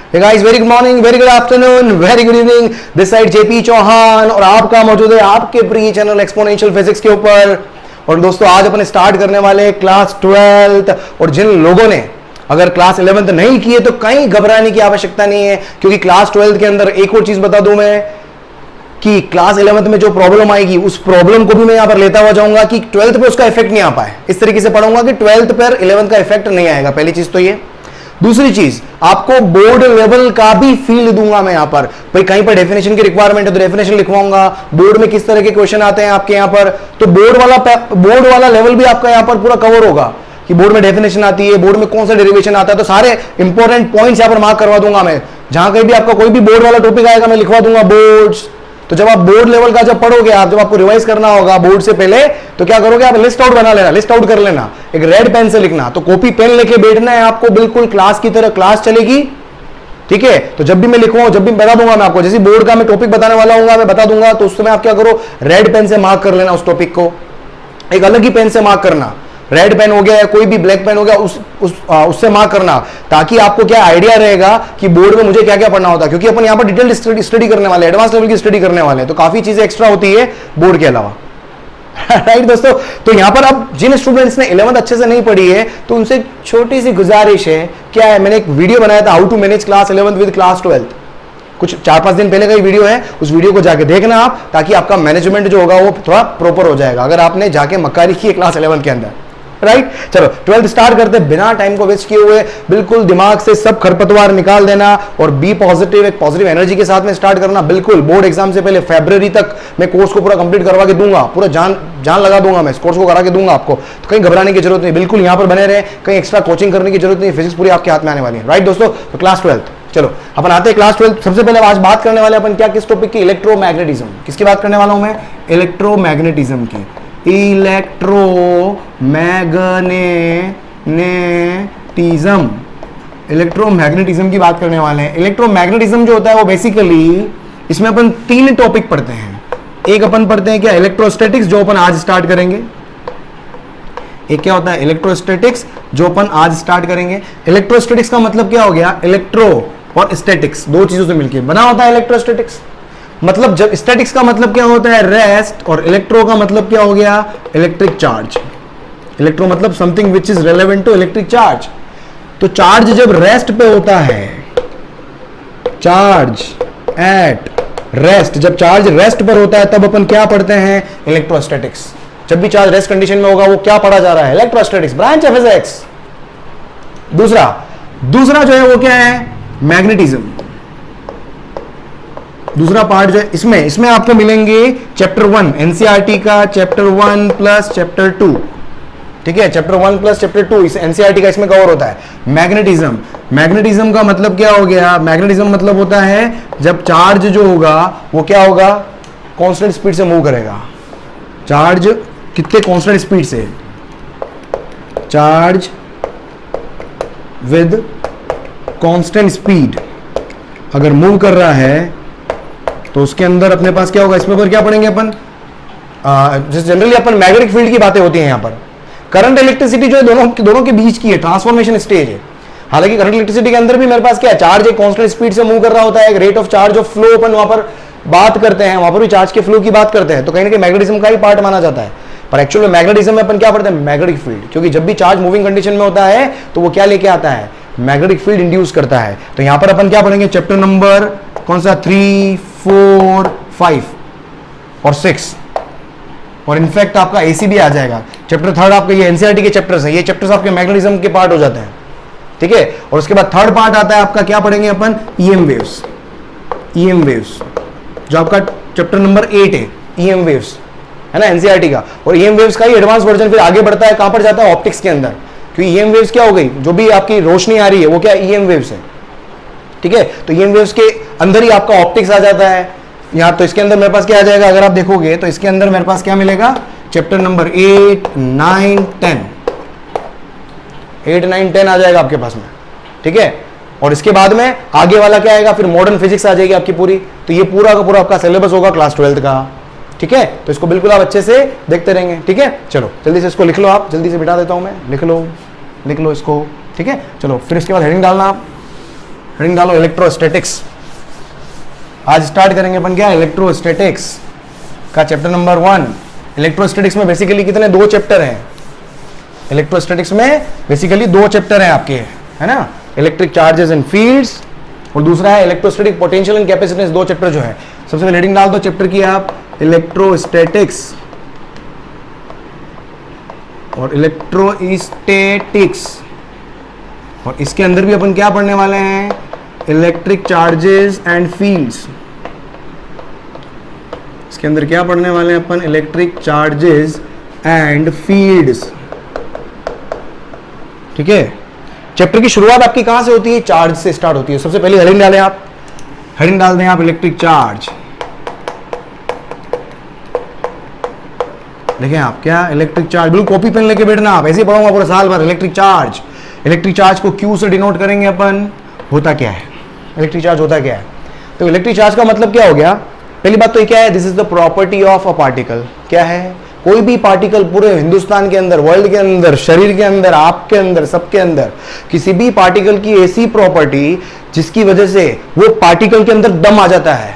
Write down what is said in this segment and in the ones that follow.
Hey guys, very good morning, very good afternoon, very good evening. This side JP Chauhan और आपका मौजूद है आपके प्री चैनल एक्सपोनेंशियल फिजिक्स के ऊपर। और दोस्तों आज अपन स्टार्ट करने वाले क्लास 12th। और जिन लोगों ने अगर क्लास 11th नहीं की है तो कहीं घबराने की आवश्यकता नहीं है, क्योंकि क्लास 12th के अंदर एक और चीज बता दूं मैं कि क्लास 11th में जो प्रॉब्लम आएगी उस प्रॉब्लम को भी मैं यहां पर लेता हुआ जाऊंगा कि 12th पे उसका इफेक्ट नहीं आ पाए। इस तरीके से पढ़ाऊंगा कि 12th पर 11th का इफेक्ट नहीं आएगा। पहली चीज तो ये। दूसरी चीज, आपको बोर्ड लेवल का भी फील दूंगा मैं यहां पर। भाई कहीं पर डेफिनेशन की रिक्वायरमेंट है तो डेफिनेशन लिखवाऊंगा, बोर्ड में किस तरह के क्वेश्चन आते हैं आपके यहां पर, तो बोर्ड वाला लेवल भी आपका यहां पर पूरा कवर होगा कि बोर्ड में डेफिनेशन आती है, बोर्ड में कौन सा डेरिवेशन आता है, तो सारे इंपॉर्टेंट पॉइंट्स यहां पर मार्क करवा दूंगा मैं। जहां कहीं भी आपका कोई भी बोर्ड वाला टॉपिक आएगा मैं लिखवा दूंगा बोर्ड्स। तो जब आप बोर्ड लेवल का जब पढ़ोगे, आप जब आपको रिवाइज करना होगा बोर्ड से पहले, तो क्या करोगे आप लिस्ट आउट बना लेना, लिस्ट आउट कर लेना, एक रेड पेन से लिखना। तो कॉपी पेन लेके बैठना है आपको, बिल्कुल क्लास की तरह क्लास चलेगी। ठीक है, तो जब भी मैं लिखूंगा, जब भी बता दूंगा मैं आपको, जैसे बोर्ड का मैं टॉपिक बताने वाला हूँ मैं बता दूंगा, तो उस समय आप क्या करो, रेड पेन से मार्क कर लेना उस टॉपिक को, एक अलग ही पेन से मार्क करना। रेड पेन हो गया या कोई भी ब्लैक पेन हो गया, उससे मार्क करना, ताकि आपको क्या आइडिया रहेगा कि बोर्ड में मुझे क्या क्या पढ़ना होता है। क्योंकि अपन यहां पर डिटेल स्टडी करने वाले, एडवांस लेवल की स्टडी करने वाले हैं, तो काफी चीजें एक्स्ट्रा होती है बोर्ड के अलावा। राइट दोस्तों, तो यहां पर अब जिन स्टूडेंट्स ने 11th अच्छे से नहीं पढ़ी है तो उनसे छोटी सी गुजारिश है, क्या है, मैंने एक वीडियो बनाया था how to manage class 11th with class 12th, कुछ 4-5 दिन पहले का ही वीडियो है, उस वीडियो को जाके देखना आप, ताकि आपका मैनेजमेंट जो होगा वो थोड़ा प्रॉपर हो जाएगा अगर आपने जाके मक्कारी की है क्लास 11th के अंदर। राइट, चलो 12th स्टार्ट करते हैं बिना टाइम को वेस्ट किए हुए। बिल्कुल दिमाग से सब खरपतवार निकाल देना और बी पॉजिटिव, एक पॉजिटिव एनर्जी के साथ में स्टार्ट करना। बिल्कुल बोर्ड एग्जाम से पहले फरवरी तक मैं कोर्स को पूरा कंप्लीट करवा के दूंगा, पूरा जान लगा दूंगा मैं इस कोर्स को करा के दूंगा आपको, तो कहीं घबराने की जरूरत नहीं, बिल्कुल यहां पर बने रहे, कहीं एक्स्ट्रा कोचिंग करने की जरूरत नहीं, फिजिक्स पूरी आपके हाथ में आने वाली है। राइट दोस्तों, तो क्लास 12th चलो अपन आते हैं क्लास 12th। सबसे पहले आज बात करने वाले अपन क्या, किस टॉपिक की, इलेक्ट्रोमैग्नेटिज्म। किसकी बात करने वाला हूं मैं, इलेक्ट्रोमैग्नेटिज्म की। इलेक्ट्रोमैग्नेटिज्म की बात करने वाले हैं। इलेक्ट्रोमैग्नेटिज्म जो होता है वो बेसिकली, इसमें अपन 3 टॉपिक पढ़ते हैं। एक अपन पढ़ते हैं क्या, इलेक्ट्रोस्टैटिक्स, जो अपन आज स्टार्ट करेंगे। एक क्या होता है, इलेक्ट्रोस्टैटिक्स, जो अपन आज स्टार्ट करेंगे। इलेक्ट्रोस्टैटिक्स का मतलब क्या हो गया, इलेक्ट्रो और स्टैटिक्स दो चीजों से मिलकर बना होता है इलेक्ट्रोस्टैटिक्स। मतलब जब स्टैटिक्स का मतलब क्या होता है, रेस्ट, और इलेक्ट्रो का मतलब क्या हो गया, इलेक्ट्रिक चार्ज। इलेक्ट्रो मतलब something which is relevant to electric charge. तो चार्ज जब रेस्ट पे होता है, चार्ज एट रेस्ट, जब चार्ज रेस्ट पर होता है तब अपन क्या पढ़ते हैं, इलेक्ट्रोस्टैटिक्स। जब भी चार्ज रेस्ट कंडीशन में होगा वो क्या पढ़ा जा रहा है, इलेक्ट्रोस्टैटिक्स, ब्रांच ऑफ फिजिक्स। दूसरा जो है वो क्या है, मैग्नेटिज्म। दूसरा पार्ट जो है इसमें आपको मिलेंगे चैप्टर 1 एनसीईआरटी का, चैप्टर 1 प्लस चैप्टर 2। ठीक है, चैप्टर 1 प्लस चैप्टर 2 इस एनसीईआरटी का इसमें कवर होता है। मैग्नेटिज्म का मतलब क्या हो गया, मैग्नेटिज्म मतलब होता है जब चार्ज जो होगा वो क्या होगा, कांस्टेंट स्पीड से मूव करेगा। चार्ज कितने कांस्टेंट स्पीड से, चार्ज विद कांस्टेंट स्पीड अगर मूव कर रहा है तो उसके अंदर अपने पास क्या होगा। इसमें पर क्या पढ़ेंगे अपन, जनरली अपन मैग्नेटिक फील्ड की बातें होती हैं यहाँ पर। करंट इलेक्ट्रिसिटी जो है दोनों के बीच की है, ट्रांसफॉर्मेशन स्टेज है। हालांकि करंट इलेक्ट्रिसिटी के अंदर भी मेरे पास क्या है, चार्ज एक कांस्टेंट स्पीड से मूव कर रहा होता है, एक rate of charge of flow अपन वहां पर बात करते हैं, वहां पर भी चार्ज के फ्लो की बात करते हैं, तो कहीं ना कहीं मैग्नेटिज्म का ही पार्ट माना जाता है। पर एक्चुअली मैग्नेटिज्म में अपन क्या पढ़ते हैं, मैग्नेटिक फील्ड, क्योंकि जब भी चार्ज मूविंग कंडीशन में होता है तो वो क्या लेके आता है, मैग्नेटिक फील्ड इंड्यूस करता है। तो यहां पर अपन क्या पढ़ेंगे, चैप्टर नंबर कौन सा, 3, 4, 5 और 6, और इनफैक्ट आपका एसी भी आ जाएगा। चैप्टर 3 आपका ये एनसीईआरटी के चैप्टर्स हैं, ये चैप्टर्स आपके मैग्नेटिज्म के पार्ट हो जाते हैं। ठीक है, और उसके बाद 3rd पार्ट आता है आपका, क्या पढ़ेंगे अपन, ईएम वेव्स। ईएम वेव्स जो आपका चैप्टर नंबर 8 है, ईएम वेव्स है ना एनसीईआरटी का। और ईएम वेव्स का ही एडवांस वर्जन फिर आगे बढ़ता है, कहां पर जाता है, ऑप्टिक्स के अंदर। क्योंकि ईएम वेव्स क्या हो गई, जो भी आपकी रोशनी आ रही है वो क्या ईएम वेव्स है। ठीक है, तो ईएम वेव्स के अंदर ही आपका ऑप्टिक्स आ जाता है यहां। तो इसके अंदर मेरे पास क्या आ जाएगा, अगर आप देखोगे तो इसके अंदर मेरे पास क्या मिलेगा, चैप्टर नंबर 8, 9, 10, 8, 9, 10 आ जाएगा आपके पास में। ठीक है, और इसके बाद में आगे वाला क्या आएगा, फिर मॉडर्न फिजिक्स आ जाएगी आपकी पूरी। तो ये पूरा का पूरा आपका सिलेबस होगा क्लास 12th का। ठीक है, तो इसको बिल्कुल आप अच्छे से देखते रहेंगे। ठीक है, चलो जल्दी से इसको लिख लो, आप जल्दी से बिठा देता हूं मैं, लिख लो इसको। ठीक है, चलो फिर इसके बाद हेडिंग डालना आप। हेडिंग डालो इलेक्ट्रोस्टैटिक्स। आज स्टार्ट करेंगे अपन क्या, इलेक्ट्रोस्टैटिक्स का चैप्टर नंबर 1। इलेक्ट्रोस्टैटिक्स में बेसिकली कितने, 2 चैप्टर हैं। इलेक्ट्रोस्टैटिक्स में बेसिकली 2 चैप्टर हैं आपके, है ना, इलेक्ट्रिक चार्जेस एंड फील्ड्स, और दूसरा है electrostatic potential and capacitance. 2 chapter जो है, सबसे पहले हेडिंग डाल दो चैप्टर की आप, इलेक्ट्रोस्टैटिक्स और इलेक्ट्रोस्टैटिक्स। और इसके अंदर भी अपन क्या पढ़ने वाले हैं, इलेक्ट्रिक चार्जेस एंड फील्ड्स। इसके अंदर क्या पढ़ने वाले हैं अपन, इलेक्ट्रिक चार्जेस एंड फील्ड्स। ठीक है, चैप्टर की शुरुआत आपकी कहां से होती है, चार्ज से स्टार्ट होती है। सबसे पहले हेडिंग डालें आप, हेडिंग डाल दें आप इलेक्ट्रिक चार्ज। देखें आप क्या, इलेक्ट्रिक चार्ज, बिल्कुल कॉपी पेन लेके बैठना आप, ऐसे ही पढ़ाऊंगा पूरा साल भर। इलेक्ट्रिक चार्ज, इलेक्ट्रिक चार्ज को क्यू से डिनोट करेंगे अपन। होता क्या है इलेक्ट्रिक चार्ज, होता क्या है, तो इलेक्ट्रिक चार्ज का मतलब क्या हो गया, पहली बात तो ये क्या है, this is the property of a particle. क्या है, कोई भी पार्टिकल पूरे हिंदुस्तान के अंदर, वर्ल्ड के अंदर, शरीर के अंदर, आपके अंदर, सबके अंदर, किसी भी पार्टिकल की ऐसी प्रॉपर्टी जिसकी वजह से वो पार्टिकल के अंदर दम आ जाता है।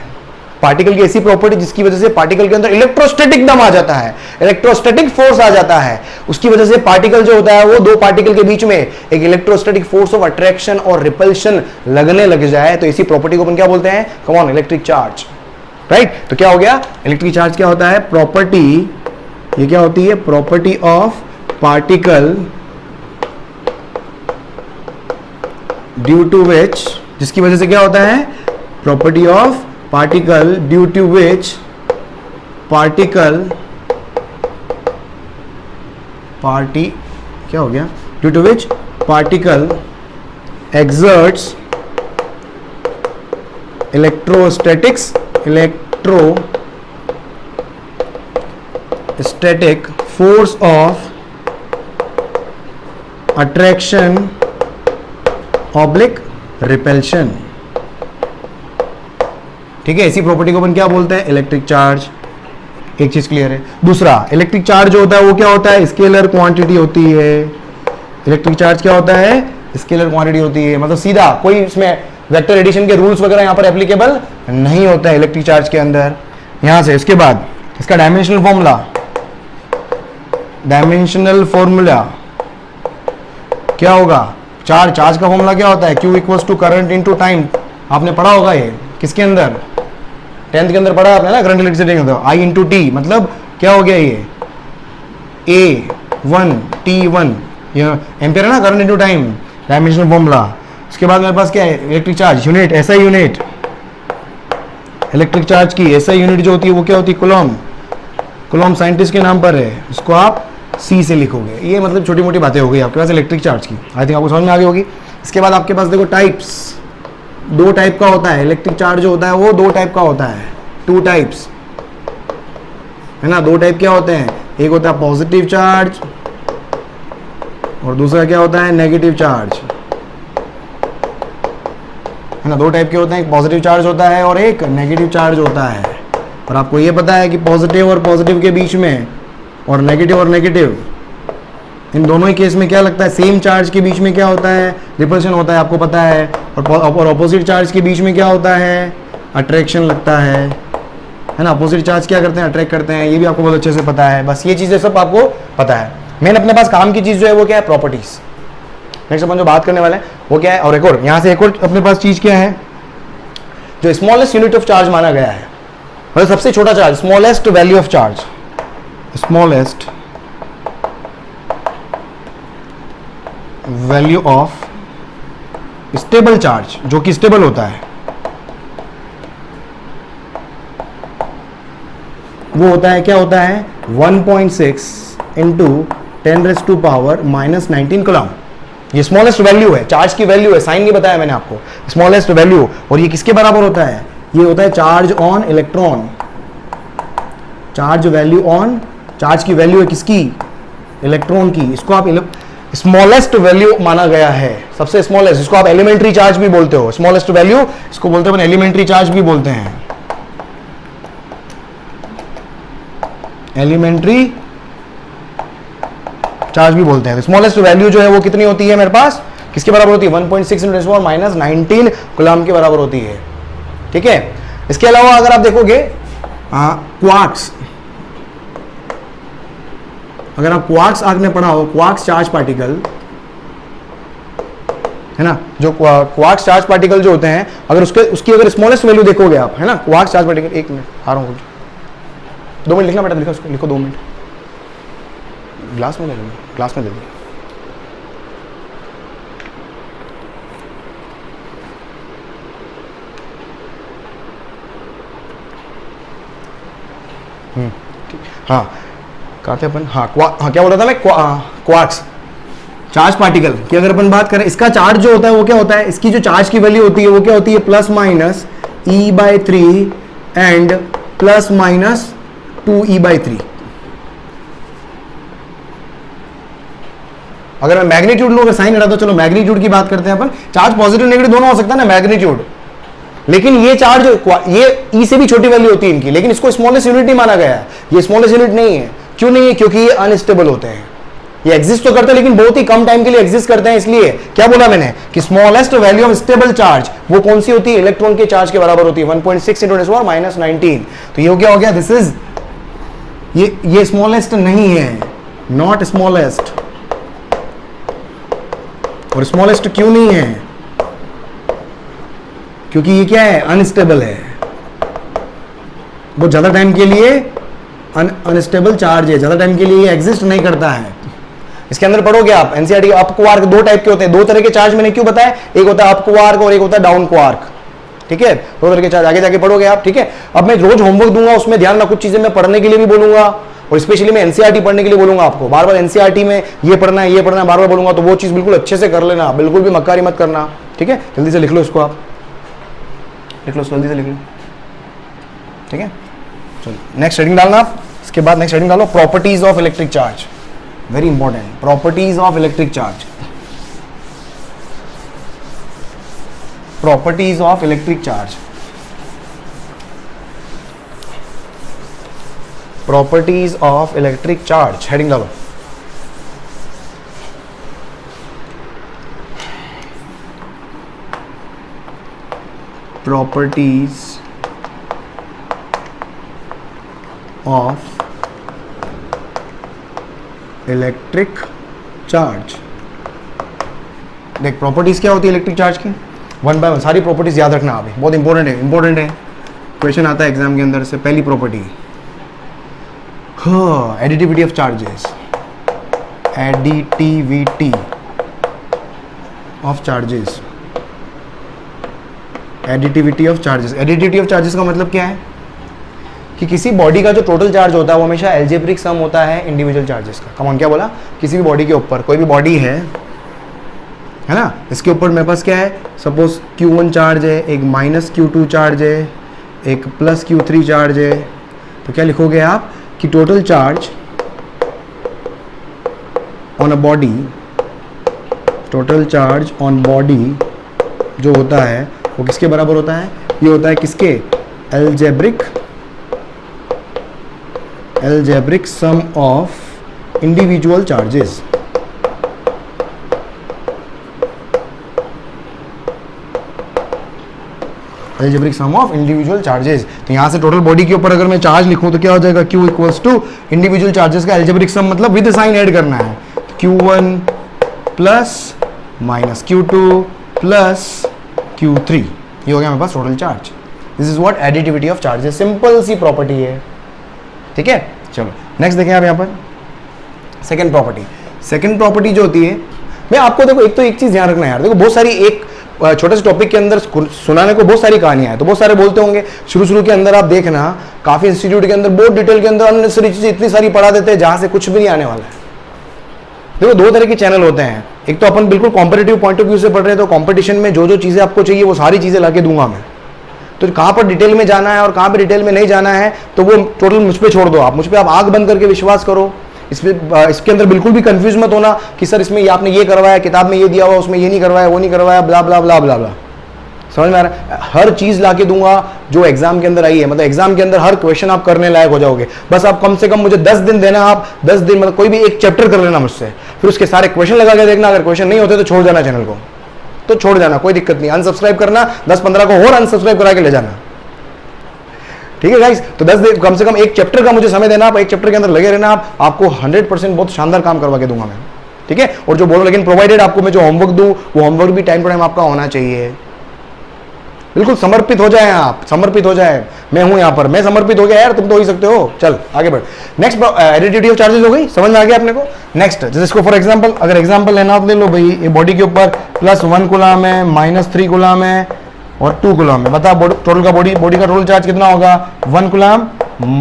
पार्टिकल की ऐसी प्रॉपर्टी जिसकी वजह से पार्टिकल के अंदर इलेक्ट्रोस्टैटिक दम आ जाता है, इलेक्ट्रोस्टैटिक फोर्स आ जाता है। उसकी वजह से पार्टिकल जो होता है वो 2 पार्टिकल के बीच में एक इलेक्ट्रोस्टैटिक फोर्स ऑफ अट्रैक्शन और रिपल्शन लगने लग जाए, तो इसी प्रॉपर्टी को अपन क्या बोलते हैं, come on, electric charge. Right, तो क्या हो गया, इलेक्ट्रिक चार्ज क्या होता है, प्रॉपर्टी, ये क्या होती है, property of particle due to which, जिसकी वजह से क्या होता है, property of particle due to which क्या हो गया, due to which particle exerts electrostatic force of attraction ऑब्लिक रिपल्शन। ठीक है, इसी प्रॉपर्टी को अपन क्या बोलते हैं, इलेक्ट्रिक चार्ज। एक चीज क्लियर है। दूसरा, इलेक्ट्रिक चार्ज जो होता है वो क्या होता है, स्केलर क्वांटिटी होती है। इलेक्ट्रिक चार्ज क्या होता है, स्केलर क्वांटिटी होती है, मतलब सीधा कोई इसमें वेक्टर एडिशन के रूल्स वगैरह यहां पर एप्लीकेबल नहीं होता है इलेक्ट्रिक चार्ज के अंदर। यहां से उसके बाद इसका डायमेंशनल फॉर्मूला क्या होगा, चार्ज का फॉर्मूला क्या होता है, Q equals to current into time. आपने पढ़ा होगा ये, किसके अंदर, 10th के अंदर पढ़ा आपने ना, करंट इलेक्ट्रिसिटी के अंदर, I इंटू टी, मतलब क्या हो गया ये, A1 T1, ये एम्पियर है ना, current into time, dimensional formula. उसके बाद मेरे पास क्या है, electric charge unit, SI unit, electric charge की SI यूनिट जो होती है वो क्या होती है, कूलॉम साइंटिस्ट के नाम पर है, इसको आप C से लिखोगे। ये मतलब छोटी मोटी बातें हो गई आपके पास इलेक्ट्रिक चार्ज की, आई थिंक आपको समझ में आ गई होगी। इसके बाद आपके पास देखो टाइप्स, 2 टाइप का होता है इलेक्ट्रिक चार्ज जो होता है वो 2 टाइप का होता है, 2 टाइप्स, है ना। 2 टाइप क्या होते हैं, एक होता है पॉजिटिव चार्ज और दूसरा क्या होता है, नेगेटिव चार्ज, है ना। 2 टाइप के होते हैं, एक पॉजिटिव चार्ज होता है और एक नेगेटिव चार्ज होता है। और आपको ये पता है कि पॉजिटिव और पॉजिटिव के बीच में और नेगेटिव इन दोनों ही केस में क्या लगता है, सेम चार्ज के बीच में क्या होता है, रिपल्शन होता है, आपको पता है। और अपोजिट चार्ज के बीच में क्या होता है, अट्रैक्शन लगता है ना। अपोजिट चार्ज क्या करते हैं, अट्रैक्ट करते हैं, ये भी आपको बहुत अच्छे से पता है। बस ये चीज़ें सब आपको पता है। मेन अपने पास काम की चीज़ जो है वो क्या है, प्रॉपर्टीज। नेक्स्ट अपन जो बात करने वाले हैं वो क्या है, और एक और यहाँ से एक और अपने पास चीज़ क्या है, जो स्मॉलेस्ट यूनिट ऑफ चार्ज माना गया है, मतलब सबसे छोटा charge, smallest value of charge, smallest value of stable charge, जो कि स्टेबल होता है, वो होता है, क्या होता है, 1.6 इंटू 10⁻⁻⁹ कूलम। ये स्मॉलेस्ट वैल्यू है, चार्ज की वैल्यू है, साइन नहीं बताया मैंने आपको, स्मॉलेस्ट वैल्यू। और ये किसके बराबर होता है, ये होता है charge on electron, charge value on, charge की वैल्यू है किसकी, इलेक्ट्रॉन की। इसको आप स्मॉलेस्ट वैल्यू माना गया है, सबसे स्मॉलेस्ट। इसको आप एलिमेंट्री चार्ज भी बोलते हो, स्मॉलेस्ट वैल्यू इसको बोलते हैं, एलिमेंट्री चार्ज भी बोलते हैं, एलिमेंट्री चार्ज भी बोलते हैं। स्मॉलेस्ट वैल्यू जो है वो कितनी होती है मेरे पास, किसके बराबर होती है? 1.6 × 10⁻⁻19 कूलम्ब के बराबर होती है। ठीक है, इसके अलावा अगर आप देखोगे क्वार्क्स, अगर आप क्वार्क्स आपने पढ़ा हो, क्वार्क्स चार्ज पार्टिकल है ना, जो क्वार्क्स चार्ज पार्टिकल जो होते हैं, अगर उसकी अगर स्मॉलेस्ट वैल्यू देखोगे आप, है ना, क्वार्क्स चार्ज पार्टिकल, 1 मिनट आ रहा हूँ, 2 मिनट लिखना बेटा, लिखो उसको, लिखो 2 मिनट, ग्लास में ले लो, ग्लास में दे दो। हाँ, कहा थे अपन, हाँ क्या बोल रहा था मैं, क्वार्क्स चार्ज पार्टिकल की अगर अपन बात करें, इसका चार्ज जो होता है वो क्या होता है, इसकी जो चार्ज की वैल्यू होती है वो क्या होती है, ±e/3 एंड ±2e/3। अगर मैं मैग्नीट्यूड लूं, अगर साइन हटा दो, चलो मैग्नीट्यूड की बात करते हैं अपन, चार्ज पॉजिटिव नेगेटिव दोनों हो सकता है ना मैग्नीट्यूड, लेकिन ये चार्ज, ये ई से भी छोटी वैल्यू होती है इनकी, लेकिन इसको स्मॉलेस्ट यूनिट नहीं माना गया है, ये स्मॉलेस्ट यूनिट नहीं है। क्यों नहीं है? क्योंकि ये अनस्टेबल होते हैं, ये एग्जिस्ट तो करते हैं लेकिन बहुत ही कम टाइम के लिए एग्जिस्ट करते हैं। इसलिए क्या बोला मैंने कि smallest value of stable charge वो कौन सी होती है? इलेक्ट्रॉन के चार्ज के बराबर होती है, 1.6 × 10⁻⁻19। तो ये क्या हो गया? दिस इज, ये स्मॉलेस्ट नहीं है, नॉट स्मॉलेस्ट। और स्मॉलेस्ट क्यों नहीं है? क्योंकि ये क्या है? अनस्टेबल है, वो ज्यादा टाइम के लिए अनस्टेबल चार्ज है, ज्यादा टाइम के लिए ये एग्जिस्ट नहीं करता है। इसके अंदर पढ़ोगे आप एनसीईआरटी, अप क्वार्क 2 टाइप के होते हैं, 2 तरह के चार्ज मैंने क्यों बताया, एक होता है अप क्वार्क और एक होता है डाउन क्वार्क। ठीक है, 2 तरह के चार्ज आगे जाके पढ़ोगे आप। ठीक है, अब मैं रोज होमवर्क दूंगा, उसमें ध्यान रखना, कुछ चीजें मैं पढ़ने के लिए भी बोलूंगा और स्पेशली मैं एनसीईआरटी पढ़ने के लिए बोलूंगा आपको। बार बार एनसीईआरटी में ये पढ़ना है, ये पढ़ना है, बार बार बोलूंगा, तो वो चीज बिल्कुल अच्छे से कर लेना, बिल्कुल भी मक्कारी मत करना। ठीक है, जल्दी से लिख लो इसको, आप लिख लो, जल्दी से लिख लो। ठीक है, चलो नेक्स्ट हेडिंग डालना आप, इसके बाद नेक्स्ट हेडिंग डालो, properties of electric charge, very important, properties of electric charge, properties of electric charge, properties of electric charge, heading डालो। Properties of electric charge. देख, प्रॉपर्टीज क्या होती है इलेक्ट्रिक चार्ज की, 1 बाय 1 सारी प्रॉपर्टीज याद रखना अभी, बहुत इंपॉर्टेंट है, इंपॉर्टेंट है, क्वेश्चन आता है एग्जाम के अंदर से। पहली property, additivity of charges, additivity of charges, additivity of charges. Additivity of charges का मतलब क्या है कि किसी बॉडी का जो टोटल चार्ज होता है वो हमेशा एल्जेब्रिक सम होता है इंडिविजुअल चार्जेस का। कम ऑन, क्या बोला? किसी भी बॉडी के ऊपर, कोई भी बॉडी है ना, इसके ऊपर मेरे पास क्या है, सपोज Q1 चार्ज है, एक -Q2 चार्ज है, एक +Q3 चार्ज है, तो क्या लिखोगे आप कि total charge on a body, total charge on body जो होता है वो किसके बराबर होता है? ये होता है किसके? Algebraic sum of individual charges. Algebraic sum of individual charges. तो यहां से टोटल बॉडी के ऊपर अगर मैं चार्ज लिखूं तो क्या हो जाएगा? Q equals to individual charges का एल्जेब्रिक सम, मतलब विद साइन ऐड करना है, Q1 plus -Q2 plus Q3, ये हो गया मेरे पास total charge. This is what additivity of charges, simple सी प्रॉपर्टी है। ठीक है, चलो नेक्स्ट देखें आप यहाँ पर सेकंड प्रॉपर्टी। सेकंड प्रॉपर्टी जो होती है, मैं आपको देखो, एक चीज ध्यान रखना है यार, देखो बहुत सारी, एक छोटे से टॉपिक के अंदर सुनाने को बहुत सारी कहानियां हैं, तो बहुत सारे बोलते होंगे शुरू के अंदर। आप देखना काफी इंस्टीट्यूट के अंदर बहुत डिटेल के अंदर अननेसेसरी चीजें इतनी सारी पढ़ा देते हैं जहां से कुछ भी नहीं आने वाला है। देखो 2 तरह के चैनल होते हैं, एक तो अपन बिल्कुल कॉम्पिटिटिव पॉइंट ऑफ व्यू से पढ़ रहे हैं, तो कॉम्पिटिशन में जो चीजें आपको चाहिए वो सारी चीजें लाके दूंगा मैं। तो कहां पर डिटेल में जाना है और कहां पर डिटेल में नहीं जाना है तो वो टोटल मुझ पे छोड़ दो, आप मुझ पे आप आंख बंद करके विश्वास करो। इसके अंदर बिल्कुल भी कंफ्यूज मत होना कि सर इसमें ये आपने ये करवाया, किताब में ये दिया हुआ, उसमें ये नहीं करवाया, वो नहीं करवाया, ब्ला ब्ला ब्ला ब्ला ब्ला। समझ में आ रहा है? हर चीज लाके दूंगा जो एग्जाम के अंदर आई है, मतलब एग्जाम के अंदर हर क्वेश्चन आप करने लायक हो जाओगे। बस आप कम से कम मुझे 10 दिन देना, आप 10 दिन मतलब कोई भी एक चैप्टर कर लेना मुझसे, फिर उसके सारे क्वेश्चन लगा के देखना। अगर क्वेश्चन नहीं होते तो छोड़ जाना चैनल को, तो छोड़ जाना, कोई दिक्कत नहीं। अनसब्सक्राइब करना, 10-15 को और अनसब्सक्राइब करा के ले जाना, ठीक है गाइस। तो 10 दिन कम से कम एक चैप्टर का मुझे समय देना, आप एक चैप्टर के अंदर लगे रहना, आपको 100% बहुत शानदार काम करवा के दूंगा मैं, ठीक है। और जो बोलो, लेकिन प्रोवाइडेड आपको मैं जो होमवर्क दूं, वो होमवर्क भी टाइम टू टाइम आपका होना चाहिए। बिल्कुल समर्पित हो जाए आप, समर्पित हो जाए। मैं हूं यहां पर, मैं समर्पित हो गया यार, तुम तो हो ही सकते हो। चल आगे बढ़। नेक्स्ट, एडिटिविटी ऑफ चार्जेस हो गई, समझ में आ गया अपने को। नेक्स्ट, जिसको फॉर एग्जांपल, अगर एग्जांपल लेना तो ले लो भाई, ये बॉडी के ऊपर +1 कूलम है, -3 कूलम है और 2 कूलम है। बता टोटल का बॉडी का टोटल चार्ज कितना होगा? 1 कूलम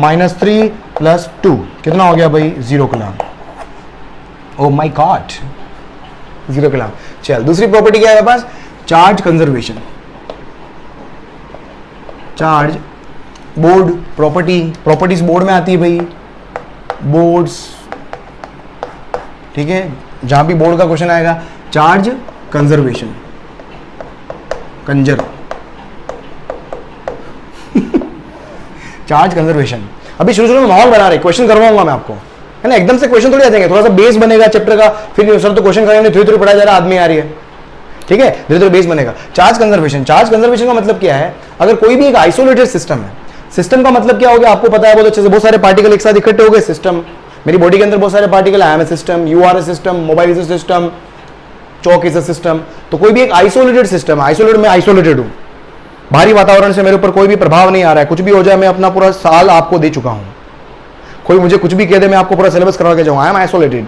-3 + 2 कितना हो गया भाई? 0 coulomb. Oh my god, 0 coulomb. चल दूसरी प्रॉपर्टी क्या है पास? Charge conservation. Charge board properties board में आती है भाई, बोर्ड्स, ठीक है। जहां भी बोर्ड का क्वेश्चन आएगा, charge conservation, Kanjar charge conservation. अभी शुरू में माहौल बना रहे, क्वेश्चन करवाऊंगा मैं आपको, है ना। एकदम से क्वेश्चन थोड़ी आ जाएंगे, थोड़ा सा बेस बनेगा चैप्टर का, फिर सर तो क्वेश्चन करेंगे, धीरे धीरे पढ़ाया जा रहा, आदमी आ रही है, ठीक है, धीरे धीरे बेस बनेगा। चार्ज कंजर्वेशन, चार्ज कंजर्वेशन का मतलब क्या है? अगर कोई भी एक आइसोलेटेड सिस्टम है, सिस्टम का मतलब क्या हो गया आपको पता है बहुत अच्छे से, बहुत सारे पार्टिकल एक साथ इकट्ठे हो गए, सिस्टम। मेरी बॉडी के अंदर बहुत सारे particle, I am a system, you are a system, mobile is a system, chalk is a system. तो कोई भी एक आइसोलेटेड सिस्टम, आइसोलेटेड, मैं आइसोलेटेड हूं, बाहरी वातावरण से मेरे ऊपर कोई भी प्रभाव नहीं आ रहा है, कुछ भी हो जाए मैं अपना पूरा साल आपको दे चुका हूं, कोई मुझे कुछ भी कह दे मैं आपको पूरा सिलेबस करवा के जाऊं, I am isolated,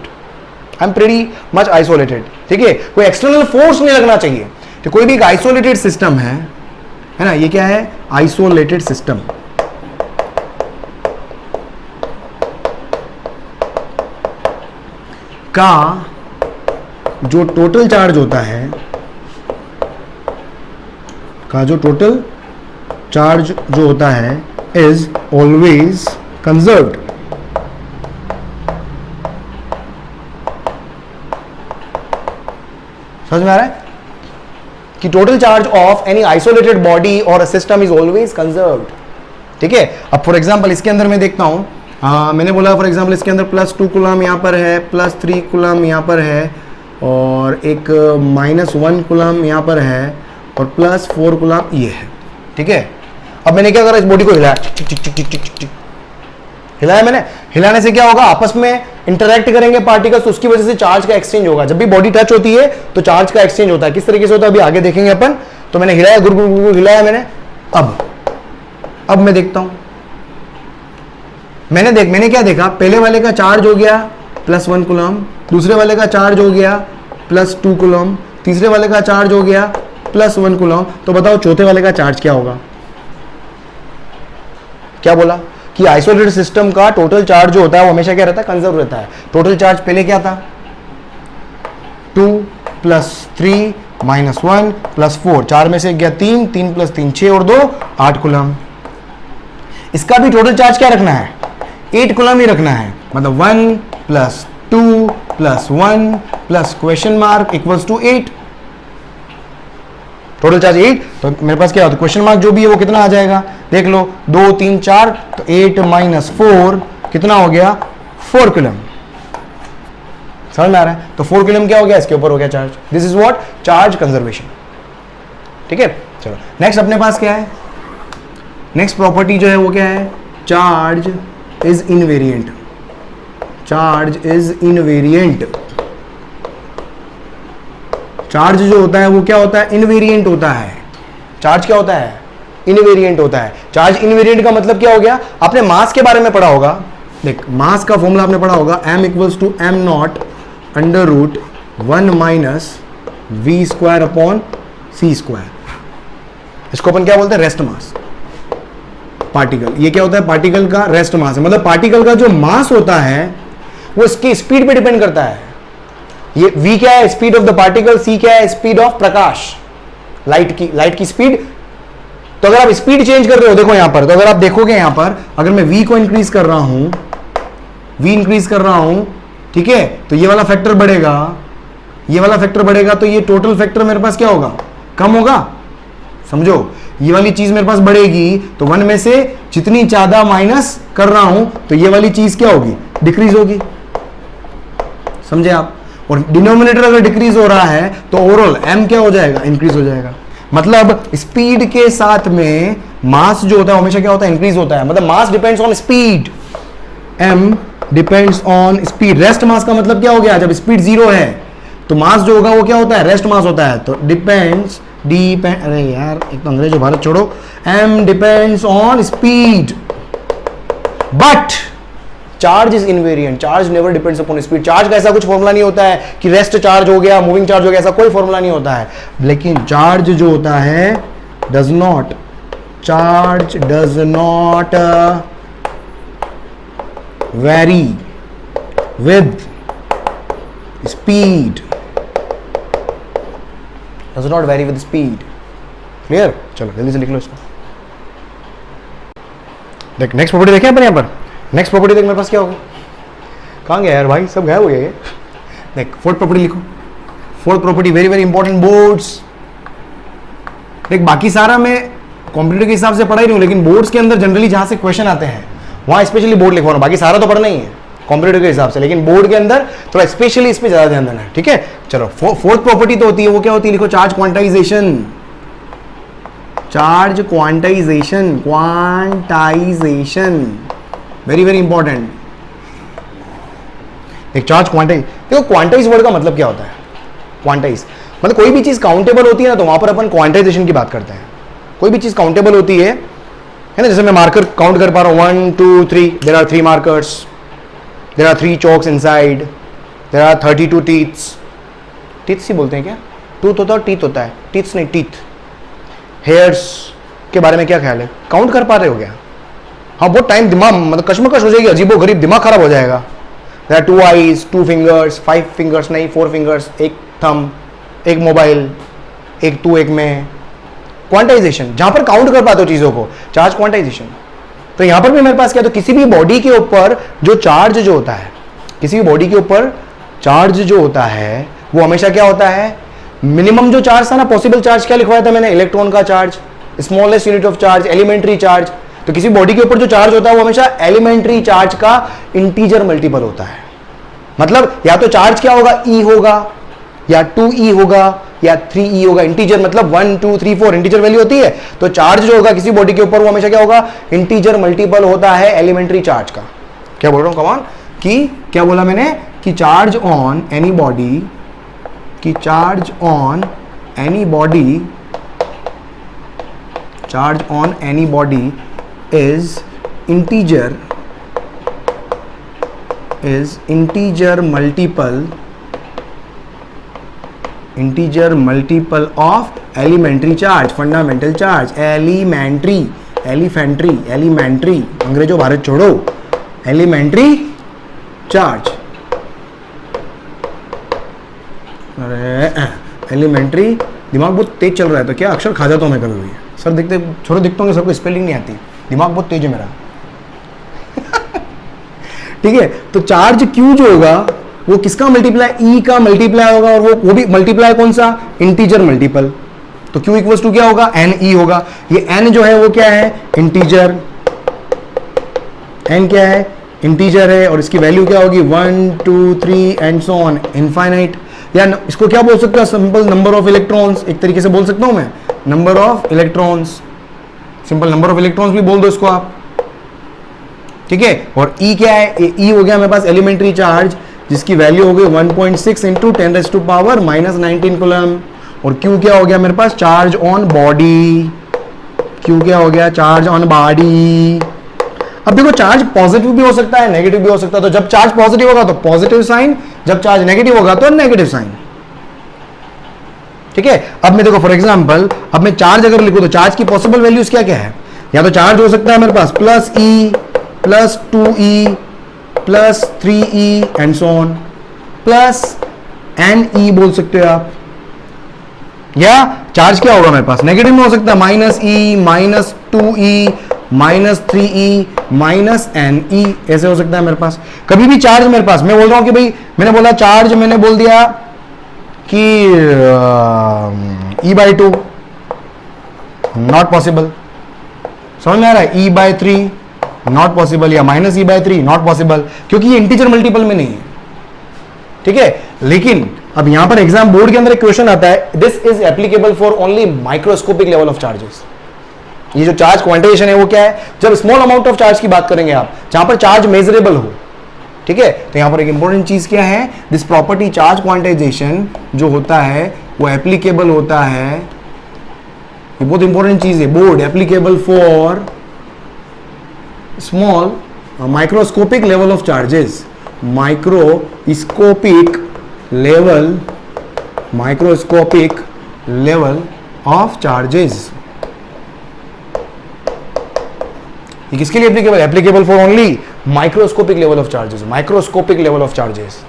I am pretty much isolated, ठीक है। कोई एक्सटर्नल फोर्स नहीं लगना चाहिए। तो कोई भी एक आइसोलेटेड सिस्टम है ना, ये क्या है? Isolated system. का जो टोटल चार्ज होता है, का जो टोटल चार्ज जो होता है, इज ऑलवेज कंजर्व्ड। समझ में आ रहा है कि total charge of any isolated body और a system is always conserved, ठीक है। अब फॉर एग्जांपल इसके अंदर मैं देखता हूं, मैंने बोला फॉर एग्जांपल इसके अंदर +2 कूलम यहां पर है, +3 कूलम यहां पर है और एक -1 कूलम यहां पर है और +4 कूलम ये है, ठीक है। अब मैंने क्या करा, इस बॉडी को हिलाया, टिक टिक टिक टिक टिक टिक हिलाया मैंने। हिलाने से क्या होगा? आपस में इंटरैक्ट करेंगे पार्टिकल्स, उसकी वजह से चार्ज का एक्सचेंज होगा। जब भी बॉडी टच होती है तो चार्ज का एक्सचेंज होता है। किस तरीके से होता है अभी आगे देखेंगे अपन। तो मैंने हिलाया, गुर गुर गुर हिलाया मैंने। अब मैं देखता हूं, मैंने क्या देखा, पहले वाले का चार्ज हो गया +1 कूलम, दूसरे वाले का चार्ज हो गया +2 कूलम, तीसरे वाले का चार्ज हो गया +1 कूलम। तो बताओ चौथे वाले का चार्ज क्या होगा? क्या बोला कि आइसोलेटेड सिस्टम का टोटल चार्ज जो होता है वो हमेशा क्या रहता है? कंजर्व रहता है। टोटल चार्ज पहले क्या था? 2 + 3 -1 + 4, 4 में से गया 3, 3 + 3 6 और 2 8 कूलम। इसका भी टोटल चार्ज क्या रखना है? 8 कूलम ही रखना है। मतलब 1 + 2 + 1 + क्वेश्चन मार्क = 8। Total charge 8। तो मेरे पास क्या होता है? क्वेश्चन मार्क जो भी है वो कितना आ जाएगा? देख लो, 2 3 4, तो 8 - 4 कितना हो गया? 4 कूलम। समझ में आ रहा है? तो 4 कूलम क्या हो गया? इसके ऊपर हो गया charge. This is what? Charge conservation, ठीक है। चलो नेक्स्ट अपने पास क्या है? नेक्स्ट प्रॉपर्टी जो है वो क्या है? Charge is invariant. Charge is invariant. Charge जो होता है वो क्या होता है? इनवेरिएंट होता है। चार्ज क्या होता है? इनवेरिएंट होता है। चार्ज इनवेरिएंट का मतलब क्या हो गया? आपने मास के बारे में पढ़ा होगा। देख, मास का फॉर्मूला आपने पढ़ा होगा, m = m0 √1 - v² / c²। इसको अपन क्या बोलते हैं? Rest mass. पार्टिकल, ये क्या होता है? पार्टिकल का रेस्ट मास है। मतलब पार्टिकल का जो मास होता है वो इसकी स्पीड पे डिपेंड करता है। ये v क्या है? Speed of the particle. c क्या है? स्पीड ऑफ प्रकाश, लाइट की स्पीड। तो अगर आप स्पीड चेंज कर रहे हो, देखो यहां पर, तो अगर आप देखोगे यहां पर, अगर मैं v को इंक्रीज कर रहा हूं, ठीक है, तो ये वाला फैक्टर बढ़ेगा, ये वाला फैक्टर बढ़ेगा, तो ये टोटल फैक्टर मेरे पास क्या होगा? कम होगा। समझो, ये वाली चीज मेरे पास बढ़ेगी तो 1 में से जितनी ज्यादा माइनस कर रहा हूं तो ये वाली चीज क्या होगी, डिक्रीज होगी, समझे आप। और डिनोमिनेटर अगर डिक्रीज हो रहा है तो ओवरऑल m क्या हो जाएगा, इंक्रीज हो जाएगा। मतलब स्पीड के साथ में मास जो होता है हमेशा क्या होता है, इंक्रीज होता है। मतलब mass depends on speed, m depends on speed. Rest mass का मतलब क्या हो गया, जब स्पीड 0 है तो मास जो होगा वो क्या होता है, रेस्ट मास होता है। तो डिपेंड्स अरे यार एक तो अंग्रेजो भारत छोड़ो, m depends on speed but charge is invariant, charge never depends upon speed. Charge का ऐसा कुछ फॉर्मूला नहीं होता है कि रेस्ट चार्ज हो गया, मूविंग चार्ज हो गया, ऐसा कोई फॉर्मूला नहीं होता है। लेकिन चार्ज जो होता है does not very with speed, does not very with speed. Clear, चलो जल्दी से लिख लो इसको। देख नेक्स्ट प्रॉपर्टी देखें अपन यहां पर, नेक्स्ट प्रॉपर्टी देख मेरे पास क्या होगी, कहाँ गया यार भाई, सब गायब हो गया। देख फोर्थ प्रॉपर्टी लिखो, fourth property very very important, boards. देख बाकी सारा मैं कंप्यूटर के हिसाब से पढ़ा ही नहीं हूं, लेकिन बोर्ड्स के अंदर जनरली जहां से क्वेश्चन आते हैं वहां स्पेशली बोर्ड लिखवा रहा हूं, बाकी सारा तो पढ़ना ही है कंप्यूटर के हिसाब से, लेकिन बोर्ड के अंदर थोड़ा स्पेशली इस पे ज्यादा ध्यान देना है, ठीक है। चलो फोर्थ प्रॉपर्टी तो होती है, वो क्या होती है, लिखो charge quantization, charge quantization, quantization very very important. एक चार्ज क्वांटाइज, देखो क्वांटाइज वर्ड का मतलब क्या होता है, क्वांटाइज मतलब कोई भी चीज काउंटेबल होती है ना तो वहां पर अपन क्वांटाइजेशन की बात करते हैं। कोई भी चीज काउंटेबल होती है ना, जैसे मैं मार्कर काउंट कर पा रहा हूं 1 2 3, there are 3 markers, there are 3 chalks inside, there are 32 teeths. Teeths ही बोलते हैं क्या, टूथ होता है और टीथ होता है, टीथ्स नहीं टीथ। हेयर्स के बारे में क्या ख्याल है, काउंट कर पा रहे हो क्या? हाँ बहुत टाइम दिमाग मतलब कश्मकश हो जाएगी, अजीबो गरीब दिमाग खराब हो जाएगा। There are 2 eyes, 2 fingers, 5 fingers नहीं 4 फिंगर्स, एक थंब, एक मोबाइल, एक तू एक में। क्वांटाइजेशन जहां पर काउंट कर पाते हो चीजों को, चार्ज क्वांटाइजेशन। तो यहां पर भी मेरे पास क्या, तो किसी भी बॉडी के ऊपर जो चार्ज जो होता है, किसी भी बॉडी के ऊपर चार्ज जो होता है वो हमेशा क्या होता है, मिनिमम जो चार्ज था ना, पॉसिबल चार्ज क्या लिखवाया था मैंने, इलेक्ट्रॉन का charge, smallest unit of charge, elementary charge. तो किसी बॉडी के ऊपर जो चार्ज होता है वो हमेशा एलिमेंट्री चार्ज का इंटीजर मल्टीपल होता है। मतलब या तो चार्ज क्या होगा, ई होगा, या 2e होगा, या 3e होगा। इंटीजर मतलब 1 2 3 4 इंटीजर वैल्यू होती है, तो चार्ज जो होगा किसी बॉडी के ऊपर वो हमेशा क्या होगा, इंटीजर मल्टीपल होता है एलिमेंट्री चार्ज का। क्या बोल रहा हूं कमान, कि क्या बोला मैंने, कि चार्ज ऑन एनी बॉडी, कि charge on any body, charge on any body is integer multiple of elementary charge, fundamental charge, elementary अंग्रेजों भारत छोड़ो, elementary charge, अरे elementary। दिमाग बहुत तेज चल रहा है तो क्या अक्षर खा जाता हूं मैं कभी भी, सर दिखते छोटे दिखते होंगे, सबको स्पेलिंग नहीं आती, दिमाग बहुत तेज है मेरा। ठीक है, तो चार्ज Q जो होगा वो किसका मल्टीप्लाई, E का मल्टीप्लाई होगा, और वो भी मल्टीप्लाई कौन सा, इंटीजर मल्टीपल। तो Q इक्वल्स टू क्या होगा, NE होगा। ये N जो है वो क्या है, इंटीजर, N क्या है, इंटीजर है, और इसकी वैल्यू क्या होगी 1 2 3 एंड सो ऑन इनफाइनाइट। या इसको क्या बोल सकते हो, सिंपल नंबर ऑफ इलेक्ट्रॉन्स, एक तरीके से बोल सकता हूं मैं, number of electrons, simple number of electrons भी बोल दो इसको आप, ठीक है। और E क्या है, E हो गया मेरे पास एलिमेंट्री चार्ज, जिसकी वैल्यू हो गई 1.6 इंटू 10⁻⁻19 कूलम। और Q क्या हो गया मेरे पास, चार्ज ऑन बॉडी, Q क्या हो गया, चार्ज ऑन बॉडी। अब देखो चार्ज पॉजिटिव भी हो सकता है, नेगेटिव भी हो सकता है। तो जब चार्ज पॉजिटिव होगा तो पॉजिटिव साइन, जब चार्ज नेगेटिव होगा तो नेगेटिव साइन, ठीक है। अब मैं देखो फॉर एग्जांपल, अब मैं चार्ज अगर लिखूं तो चार्ज की पॉसिबल वैल्यूज क्या क्या है, या तो चार्ज हो सकता है मेरे पास +E, +2E, +3E and so on, +NE बोल सकते हो आप। या चार्ज क्या होगा मेरे पास, नेगेटिव में हो सकता है -E, -2E, -3E, -NE, ऐसे हो सकता है मेरे पास। कभी भी चार्ज मेरे पास, मैं बोल रहा हूं कि भाई मैंने बोला चार्ज, मैंने बोल दिया कि E/2, नॉट पॉसिबल। समझ में आ रहा है? E/3 नॉट पॉसिबल, या -E/3 नॉट पॉसिबल, क्योंकि ये इंटीजर मल्टीपल में नहीं है, ठीक है। लेकिन अब यहां पर एग्जाम बोर्ड के अंदर एक क्वेश्चन आता है, this is applicable for only microscopic level of charges. ये जो चार्ज क्वांटाइजेशन है वो क्या है? जब स्मॉल अमाउंट ऑफ चार्ज की बात करेंगे आप, जहां पर चार्ज मेजरेबल हो, ठीक है। तो यहां पर एक इंपॉर्टेंट चीज क्या है? दिस प्रॉपर्टी चार्ज क्वांटाइजेशन जो होता है वो एप्लीकेबल होता है, ये बहुत इंपॉर्टेंट चीज है, board applicable for small microscopic level of charges, microscopic level of charges. ये किसके लिए applicable? Applicable for only microscopic level of charges, microscopic level of charges.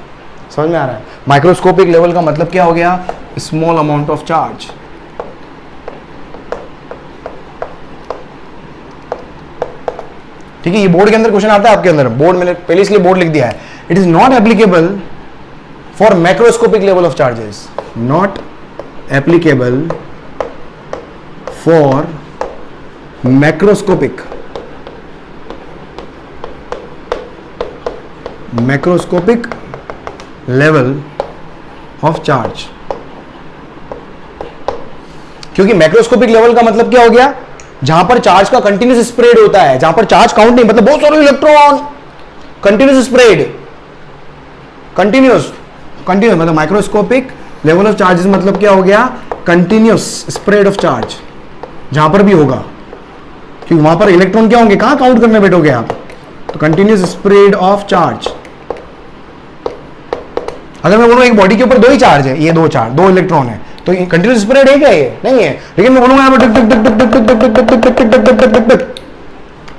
समझ में आ रहा है? माइक्रोस्कोपिक लेवल का मतलब क्या हो गया? Small amount of charge. ठीक है, ये बोर्ड के अंदर क्वेश्चन आता है आपके अंदर, बोर्ड मैंने पहले इसलिए बोर्ड लिख दिया है। It is not applicable for macroscopic level of charges, not applicable for macroscopic level of charge. क्योंकि मैक्रोस्कोपिक लेवल का मतलब क्या हो गया? जहां पर चार्ज का कंटिन्यूस स्प्रेड होता है, जहां पर चार्ज काउंट नहीं, मतलब बहुत सारे इलेक्ट्रॉन, कंटिन्यूस स्प्रेड, कंटिन्यूस मतलब माइक्रोस्कोपिक लेवल ऑफ चार्जेस मतलब क्या हो गया? कंटिन्यूस स्प्रेड ऑफ चार्ज जहां पर भी होगा, क्योंकि वहां पर इलेक्ट्रॉन क्या होंगे? कहां काउंट करने बैठोगे आप? तो कंटिन्यूस स्प्रेड ऑफ चार्ज। अगर मैं बोलूं एक बॉडी के ऊपर दो ही चार्ज है, ये दो इलेक्ट्रॉन है, तो कंटिन्यूस स्प्रेड है क्या? ये नहीं है। लेकिन मैं बोलूंगा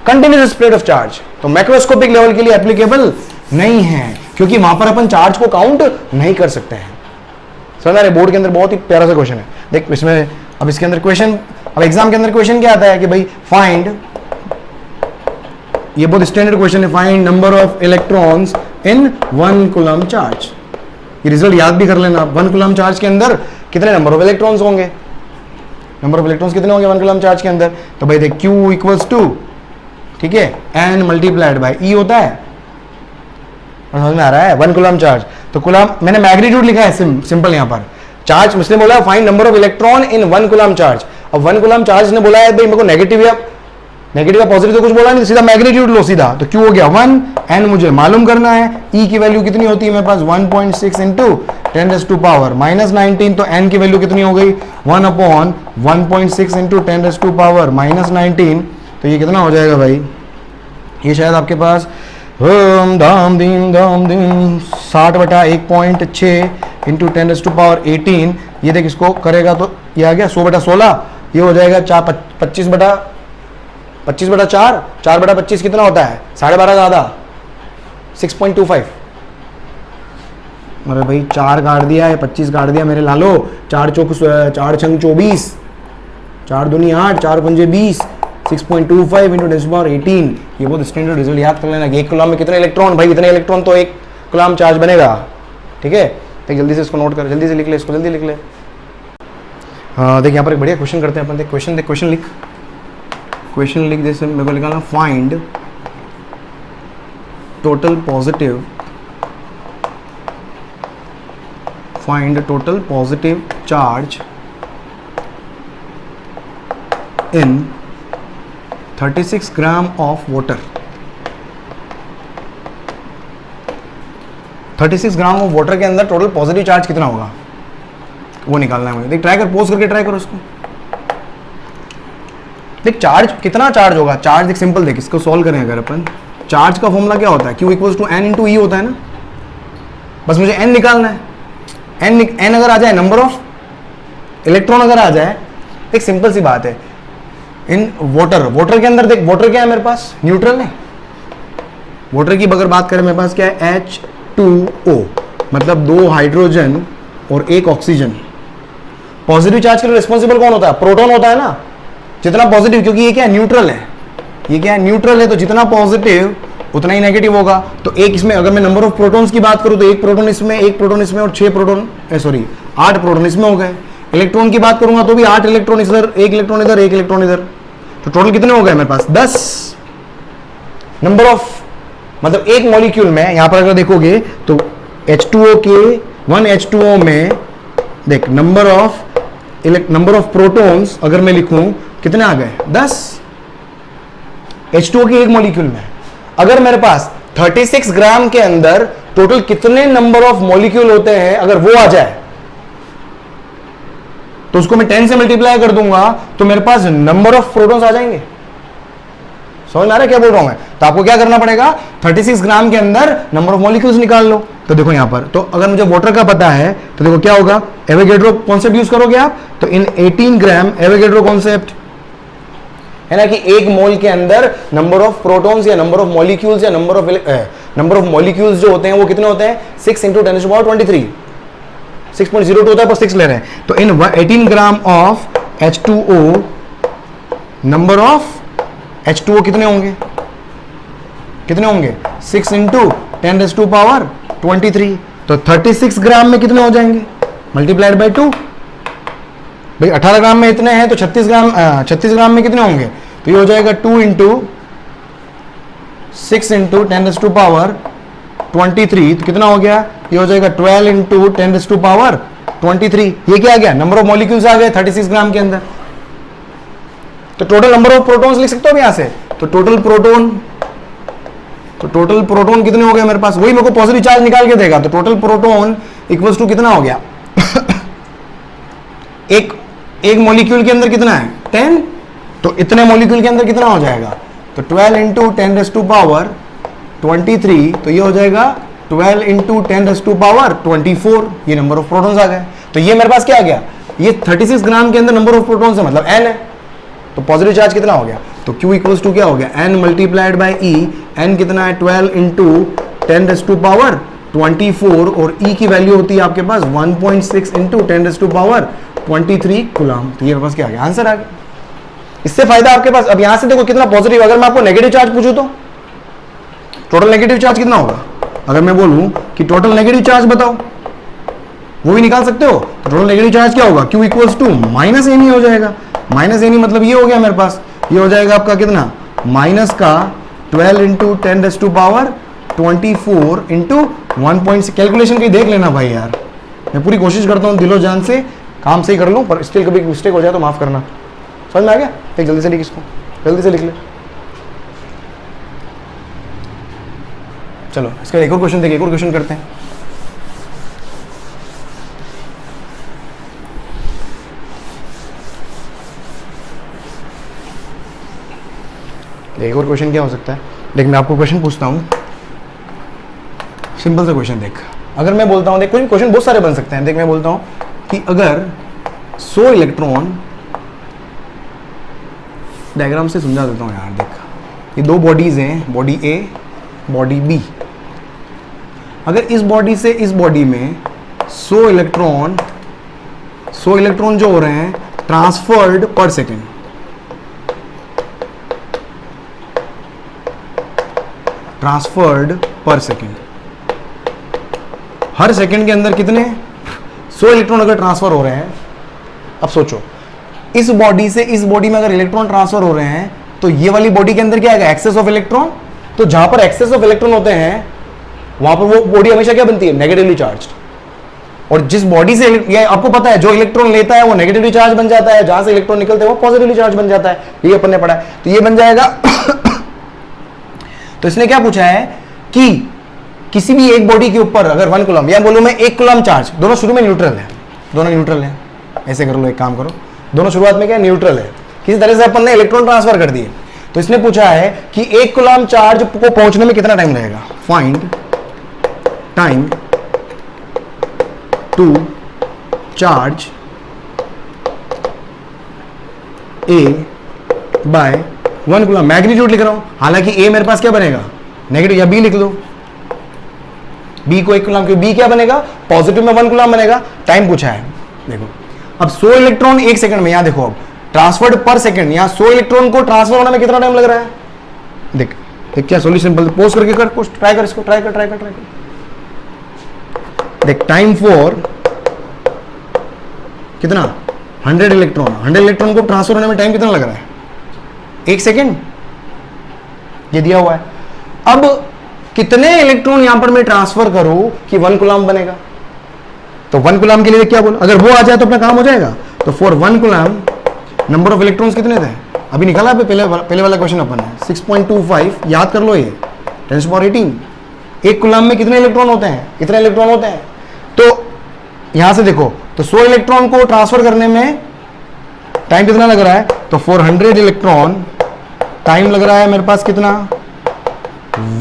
कंटिन्यूस स्प्रेड ऑफ चार्ज, तो मैक्रोस्कोपिक लेवल के लिए एप्लीकेबल नहीं है, क्योंकि वहां पर अपन चार्ज को काउंट नहीं कर सकते हैं। समझ रहे? बोर्ड के अंदर बहुत ही प्यारा सा क्वेश्चन है, देख इसमें। अब इसके अंदर क्वेश्चन, अब एग्जाम के अंदर क्वेश्चन क्या आता है कि भाई फाइंड, ये बहुत स्टैंडर्ड क्वेश्चन है, find number of electrons in 1 coulomb charge. ये रिजल्ट याद भी कर लेना, 1 कूलम चार्ज के अंदर कितने नंबर ऑफ इलेक्ट्रॉन्स होंगे? नंबर ऑफ इलेक्ट्रॉन्स कितने होंगे 1 कूलम चार्ज के अंदर? तो भाई देख Q इक्वल्स टू, ठीक है, N मल्टीप्लाइड बाय E होता है। समझ में आ रहा है? 1 कूलम चार्ज, तो कूलम मैंने मैग्नीट्यूड लिखा है सिंपल यहां पर। चार्ज मुझसे बोला find number of electron in 1 coulomb charge. अब 1 कूलम चार्ज ने बोला है भाई मेरे को नेगेटिव या पॉजिटिव तो कुछ बोला नहीं, सीधा मैग्नीट्यूड लो सीधा, तो Q हो गया 1, N मुझे मालूम करना है, E की वैल्यू कितनी होती है मेरे पास? 1.6 इंटू 10⁻⁻19, तो N की वैल्यू कितनी हो गई? 1/1.6 इंटू 10⁻⁻19, तो ये कितना हो जाएगा भाई? ये शायद आपके पास दाम दीम 60/1.6 इंटू 10⁻18, ये देख इसको करेगा तो ये आ गया 100/16, ये हो जाएगा 25/4, 4/25 कितना होता है? 12.5 ज़्यादा 6.25। अरे भाई 4 काट दिया है, 25 काट दिया मेरे लालो, 4 छंग 24, 4 दूनी 8, 4 पंजे 20, 6.25 इंटू 10⁻18। ये बहुत स्टैंडर्ड रिजल्ट याद कर लेना कि 1 कूलम में कितने इलेक्ट्रॉन, भाई इतने इलेक्ट्रॉन तो 1 कूलम चार्ज बनेगा। ठीक है, तो जल्दी से इसको नोट कर, जल्दी से लिख ले इसको, जल्दी लिख ले। हाँ देख यहाँ पर एक बढ़िया क्वेश्चन करते हैं अपन, देख क्वेश्चन लिख जैसे मेरे को लिखा find total positive charge in 36 gram of water. 36 gram of water के अंदर टोटल पॉजिटिव चार्ज कितना होगा वो निकालना है मुझे। देख ट्राई कर, पोज करके ट्राई करो उसको। देख चार्ज कितना चार्ज होगा, चार्ज देख सिंपल, देख इसको सॉल्व करें अगर अपन, चार्ज का फॉर्मूला क्या होता है? Q equals to N into e होता है ना, बस मुझे N निकालना है। N अगर आ जाए, नंबर ऑफ इलेक्ट्रॉन अगर आ जाए, एक सिंपल सी बात है, इन वाटर के अंदर देख वाटर क्या है मेरे पास? न्यूट्रल है। वाटर की अगर बात करें मेरे पास क्या है? H2O, मतलब 2 हाइड्रोजन और 1 ऑक्सीजन। पॉजिटिव चार्ज के लिए रिस्पॉन्सिबल कौन होता है? प्रोटॉन होता है ना, जितना पॉजिटिव, क्योंकि ये क्या है? न्यूट्रल है। ये क्या है? न्यूट्रल है, तो जितना पॉजिटिव उतना ही नेगेटिव होगा। तो एक इसमें अगर मैं नंबर ऑफ प्रोटॉन्स की बात करूं तो 1 प्रोटॉन इसमें, 1 प्रोटॉन इसमें और 8 प्रोटॉन इसमें हो गए। इलेक्ट्रॉन की बात करूंगा तो भी 8 इलेक्ट्रॉन इधर, 1 इलेक्ट्रॉन इधर, 1 इलेक्ट्रॉन इधर, तो टोटल कितने हो गए मेरे पास 10 नंबर ऑफ, मतलब एक मॉलिक्यूल में यहां पर अगर देखोगे तो H2O के 1 H2O में देख नंबर ऑफ प्रोटॉन्स अगर मैं लिखूं कितने आ गए 10 H2O के एक मॉलिक्यूल में। अगर मेरे पास 36 ग्राम के अंदर टोटल कितने नंबर ऑफ मॉलिक्यूल होते हैं अगर वो आ जाए तो उसको मैं 10 से मल्टीप्लाई कर दूंगा तो मेरे पास नंबर ऑफ प्रोटॉन्स आ जाएंगे। समझ में आ रहा है क्या बोल रहा हूं मैं? तो आपको क्या करना पड़ेगा 36 ग्राम के अंदर नंबर ऑफ मॉलिक्यूल्स निकाल लो। तो देखो यहां पर, तो अगर मुझे वाटर का पता है तो देखो क्या होगा, एवोगैड्रो कॉन्सेप्ट यूज करोगे आप, तो इन 18 ग्राम एवोगैड्रो कॉन्सेप्ट है ना कि एक मोल के अंदर नंबर ऑफ प्रोटॉन्स या नंबर ऑफ मॉलिक्यूल्स या नंबर ऑफ मॉलिक्यूल्स जो होते हैं वो कितने होते हैं 6 × 10⁻23, 6.02 होता है पर 6 ले रहे हैं। तो इन 18 gram of H2O number of H2O कितने होंगे 6 × 10⁻23, तो 36 ग्राम में कितने हो जाएंगे मल्टीप्लाइड बाय 2, भाई 18 ग्राम में इतने हैं तो 36 ग्राम में कितने होंगे, तो ये हो जाएगा 2 × 6 × 10⁻23, तो कितना हो गया, ये हो जाएगा 12 × 10⁻23। ये क्या आ गया, नंबर ऑफ मॉलिक्यूल्स आ गए 36 ग्राम के अंदर। तो टोटल नंबर ऑफ प्रोटॉन्स लिख सकते हो यहां से, तो टोटल प्रोटॉन कितने हो गए मेरे पास, वही मेरे को पॉजिटिव चार्ज निकाल के देगा। तो टोटल प्रोटॉन इक्वल्स टू कितना हो गया एक मॉलिक्यूल के अंदर कितना है 10, तो इतने मॉलिक्यूल के अंदर कितना हो जाएगा, तो 12 × 10⁻23, तो ये हो जाएगा 12 × 10⁻24, ये नंबर ऑफ प्रोटॉन्स आ गए। तो ये मेरे पास क्या आ गया, ये 36 ग्राम के अंदर नंबर ऑफ प्रोटॉन्स है, मतलब n है, तो पॉजिटिव चार्ज कितना हो गया, तो Q इक्वल्स टू क्या हो गया n multiplied by E, n कितना है 12 × 10⁻24 और E की वैल्यू होती है आपके पास 1.6 × 10⁻23 कूलम। तो ये मेरे पास क्या आ गया, आंसर आ गया। इससे फायदा आपके पास, अब यहां से देखो कितना पॉजिटिव, अगर मैं आपको नेगेटिव चार्ज पूछूं तो टोटल नेगेटिव चार्ज कितना होगा, अगर मैं बोलूं कि टोटल नेगेटिव चार्ज बताओ वो भी निकाल सकते हो, तो टोटल नेगेटिव चार्ज क्या होगा, Q equals to minus any हो जाएगा, माइनस एनी मतलब ये हो गया मेरे पास, ये हो जाएगा आपका कितना माइनस का 12 × 10⁻24 इंटू 1.6। कैलकुलेशन कहीं देख लेना भाई यार, मैं पूरी कोशिश करता हूँ दिलो जान से काम सही कर लूँ, पर स्टिल कभी मिस्टेक हो जाए तो माफ करना। समझ में आ गया, एक जल्दी से लिख, इसको जल्दी से लिख ले। चलो इसका एक और क्वेश्चन देखिए, एक और क्वेश्चन करते हैं। एक और क्वेश्चन क्या हो सकता है, देख मैं आपको क्वेश्चन पूछता हूँ, सिंपल सा क्वेश्चन देख। अगर मैं बोलता हूँ, देख कोई क्वेश्चन बहुत सारे बन सकते हैं, देख मैं बोलता हूँ कि अगर 100 इलेक्ट्रॉन, डायग्राम से समझा देता हूँ यार, देख ये दो बॉडीज हैं, बॉडी ए बॉडी बी। अगर इस बॉडी से इस बॉडी में 100 इलेक्ट्रॉन जो हो रहे हैं ट्रांसफर्ड पर सेकेंड, ट्रांसफर्ड पर सेकेंड, हर सेकेंड के अंदर कितने 100 इलेक्ट्रॉन अगर ट्रांसफर हो रहे हैं। अब सोचो इस बॉडी से इस बॉडी में अगर इलेक्ट्रॉन ट्रांसफर हो रहे हैं तो ये वाली बॉडी के अंदर क्या आएगा, एक्सेस ऑफ इलेक्ट्रॉन। तो जहां पर एक्सेस ऑफ इलेक्ट्रॉन होते हैं वहां पर वो बॉडी हमेशा क्या बनती है, नेगेटिवली चार्ज। और जिस बॉडी से, ये आपको पता है, जो इलेक्ट्रॉन लेता है वो नेगेटिवली चार्ज बन जाता है, जहां से इलेक्ट्रॉन निकलते हैं वो पॉजिटिवली चार्ज बन जाता है, ये अपन ने पढ़ा है। तो ये बन जाएगा तो इसने क्या पूछा है कि किसी भी एक बॉडी के ऊपर अगर 1 कूलम, या बोलूं मैं 1 कूलम चार्ज, दोनों शुरू में न्यूट्रल है, दोनों न्यूट्रल है, ऐसे कर लो, एक काम करो, दोनों शुरुआत में क्या न्यूट्रल है, किसी तरह से अपन ने इलेक्ट्रॉन ट्रांसफर कर दिए। तो इसने पूछा है कि 1 कूलम चार्ज को पहुंचने में कितना टाइम लगेगा, find time to charge A by 1 coulomb. Magnitude लिख रहा हूं, हालांकि ए मेरे पास क्या बनेगा नेगेटिव, या बी लिख लो, बी को 1 कूलम, बी क्या बनेगा पॉजिटिव में 1 कूलम बनेगा। टाइम पूछा है, देखो अब 100 इलेक्ट्रॉन 1 सेकंड में, यहां देखो अब ट्रांसफर्ड पर सेकंड, यहां 100 इलेक्ट्रॉन को ट्रांसफर होने में कितना टाइम लग रहा है। देख देख क्या सॉल्यूशन, पोज करके कर, कुछ ट्राई कर, इसको ट्राई कर। देख टाइम फॉर कितना 100 इलेक्ट्रॉन, 100 इलेक्ट्रॉन को ट्रांसफर होने में टाइम कितना लग रहा है? 1 सेकेंड, ये दिया हुआ है। अब कितने इलेक्ट्रॉन यहां पर मैं ट्रांसफर करूं कि 1 कूलम बनेगा? तो 1 कूलम के लिए क्या बोलो, अगर वो आ जाए तो अपना काम हो जाएगा। तो for 1 coulomb number of electrons कितने थे? अभी निकाला है पहले वाला क्वेश्चन अपन है 6.25, याद कर लो ये 10⁻18। 1 कूलम में कितने इलेक्ट्रॉन होते हैं? इतने इलेक्ट्रॉन होते हैं। तो यहां से देखो, तो 100 इलेक्ट्रॉन को ट्रांसफर करने में टाइम कितना लग रहा है? तो 400 इलेक्ट्रॉन टाइम लग रहा है मेरे पास कितना?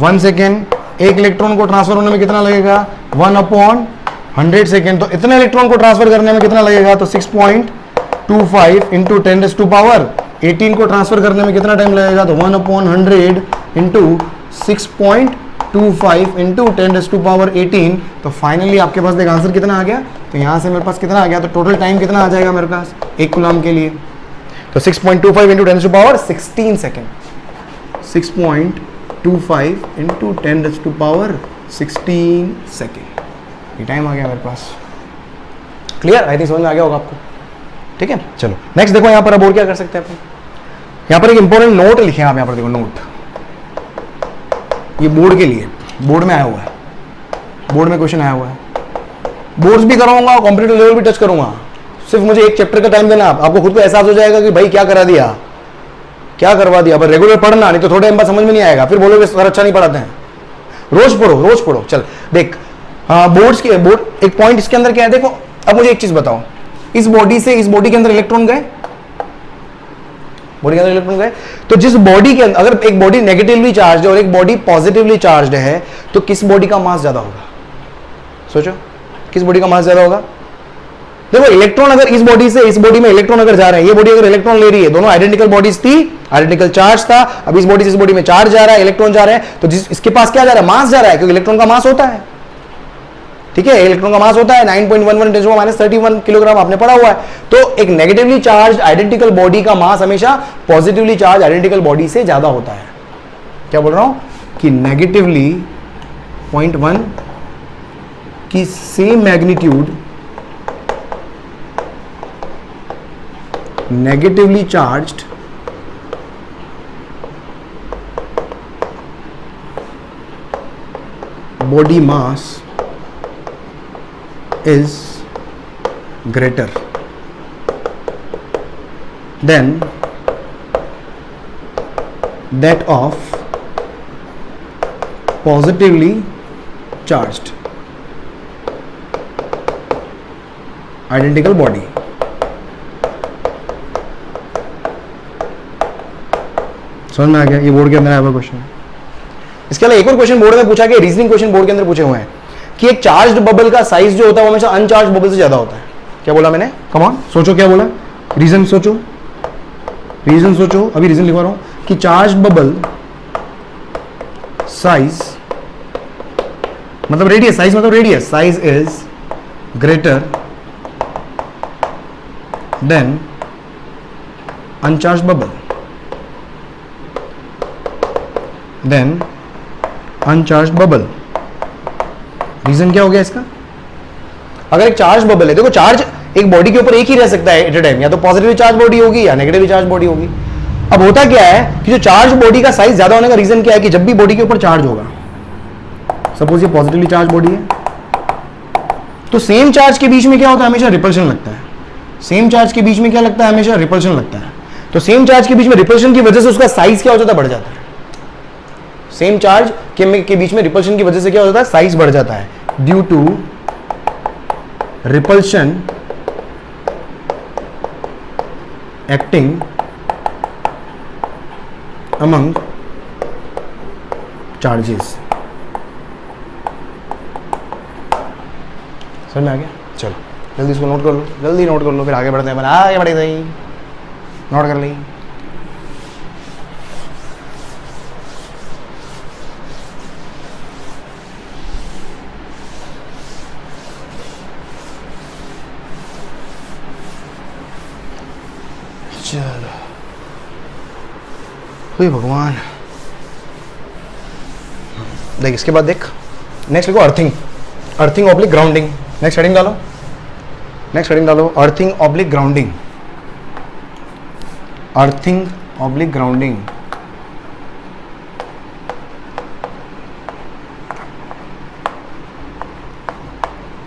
1 सेकेंड। 1 इलेक्ट्रॉन को ट्रांसफर होने में कितना लगेगा? 1/100 सेकेंड। तो इतने इलेक्ट्रॉन को ट्रांसफर करने में कितना लगेगा? तो 6.25 इंटू 10⁻18 को ट्रांसफर करने में कितना टाइम लगेगा? तो 1/100 इंटू 6.25 इंटू 10⁻18। तो फाइनली आपके पास एक आंसर कितना आ गया? तो यहां से मेरे पास कितना आ गया? तो टोटल टाइम कितना आ जाएगा मेरे पास 1 कूलम के लिए? तो 6.25 इंटू 10⁻16 सेकेंड। 6.25 इंटू 10⁻16 सेकेंड, ये टाइम आ गया मेरे पास। क्लियर? आई थिंक समझ में आ गया होगा आपको। ठीक है, चलो नेक्स्ट देखो। यहां पर अब और क्या कर सकते हैं अपन? यहां पर एक इंपॉर्टेंट नोट लिखे हैं आप, यहां पर देखो नोट, ये बोर्ड के लिए, बोर्ड में आया हुआ है, बोर्ड में क्वेश्चन आया हुआ है। बोर्ड्स भी कराऊंगा, कॉम्पिटिटिव लेवल भी टच करूंगा। सिर्फ मुझे एक चैप्टर का टाइम देना, आपको खुद को एहसास हो जाएगा कि भाई क्या करा दिया, क्या करवा दिया। पर रेगुलर पढ़ना, नहीं तो थोड़े टाइम बाद समझ में नहीं आएगा, फिर बोलोगे सर अच्छा नहीं पढ़ाते हैं। रोज पढ़ो, रोज पढ़ो। चल देख, बोर्ड्स के बोर्ड एक पॉइंट इसके अंदर क्या है देखो। अब मुझे एक चीज बताओ, इस बॉडी से इस बॉडी के अंदर इलेक्ट्रॉन गए, बॉडी के अंदर इलेक्ट्रॉन गए, तो जिस बॉडी के अंदर अगर एक बॉडी नेगेटिवली चार्ज है और एक बॉडी पॉजिटिवली चार्ज है, तो किस बॉडी का मास ज्यादा होगा? सोचो, किस बॉडी का मास ज्यादा होगा? देखो इलेक्ट्रॉन अगर इस बॉडी से इस बॉडी में इलेक्ट्रॉन अगर जा रहे हैं, ये बॉडी अगर इलेक्ट्रॉन ले रही है, दोनों आइडेंटिकल बॉडीज थी, आइडेंटिकल चार्ज था। अब इस बॉडी से इस बॉडी में चार्ज जा रहा है, इलेक्ट्रॉन जा रहे हैं, तो जिस इसके पास क्या जा रहा है? मास जा रहा है, क्योंकि इलेक्ट्रॉन का मास होता है। ठीक है, इलेक्ट्रॉन का मास होता है 9.11 × 10⁻31 किलोग्राम, आपने पढ़ा हुआ है। तो एक नेगेटिवली चार्ज आइडेंटिकल बॉडी का मास हमेशा पॉजिटिवली चार्ज आइडेंटिकल बॉडी से ज्यादा होता है। क्या बोल रहा हूं कि नेगेटिवली 0.1 की same magnitude negatively charged body mass is greater than that of positively charged identical body। समझ में आ गया? ये बोर्ड के अंदर आया हुआ क्वेश्चन है। इसके अलावा एक और क्वेश्चन बोर्ड में पूछा गया, रीजनिंग क्वेश्चन बोर्ड के अंदर पूछे हुए हैं कि एक चार्ज्ड बबल का साइज जो होता है वो हमेशा अनचार्ज बबल से ज्यादा होता है। क्या बोला मैंने? कम ऑन सोचो, क्या बोला? रीजन सोचो, रीजन सोचो। अभी रीजन लिखवा रहा हूं कि चार्ज्ड बबल साइज मतलब रेडियस, साइज मतलब radius, size is greater than uncharged bubble, than uncharged bubble. Reason क्या हो गया इसका? अगर एक चार्ज बबल है, देखो चार्ज एक बॉडी के ऊपर एक ही रह सकता है एट ए टाइम, या तो पॉजिटिवली चार्ज बॉडी होगी या नेगेटिवली चार्ज बॉडी होगी। अब होता क्या है कि जो चार्ज बॉडी का साइज ज्यादा होने का रीजन क्या है कि जब भी बॉडी के ऊपर चार्ज होगा, सपोज ये पॉजिटिवली चार्ज बॉडी है, तो सेम चार्ज के बीच में क्या होता है? हमेशा रिपल्शन लगता है। सेम चार्ज के बीच में क्या लगता है? हमेशा रिपल्शन लगता है। तो सेम चार्ज के बीच में रिपल्शन की वजह से उसका साइज क्या हो जाता है? बढ़ जाता है। सेम चार्ज के बीच में रिपल्शन की वजह से क्या हो जाता है? साइज बढ़ जाता है। Due to repulsion acting among charges. समझ में आ गया? चलो जल्दी इसको नोट कर लो, जल्दी नोट कर लो, फिर आगे बढ़ते हैं। आगे बढ़े सही, नोट कर ली। चलो, हे भगवान। देख इसके बाद देख, नेक्स्ट लिखो earthing, earthing oblique grounding. Next heading डालो, नेक्स्ट हेडिंग डालो, earthing oblique grounding. Earthing oblique grounding.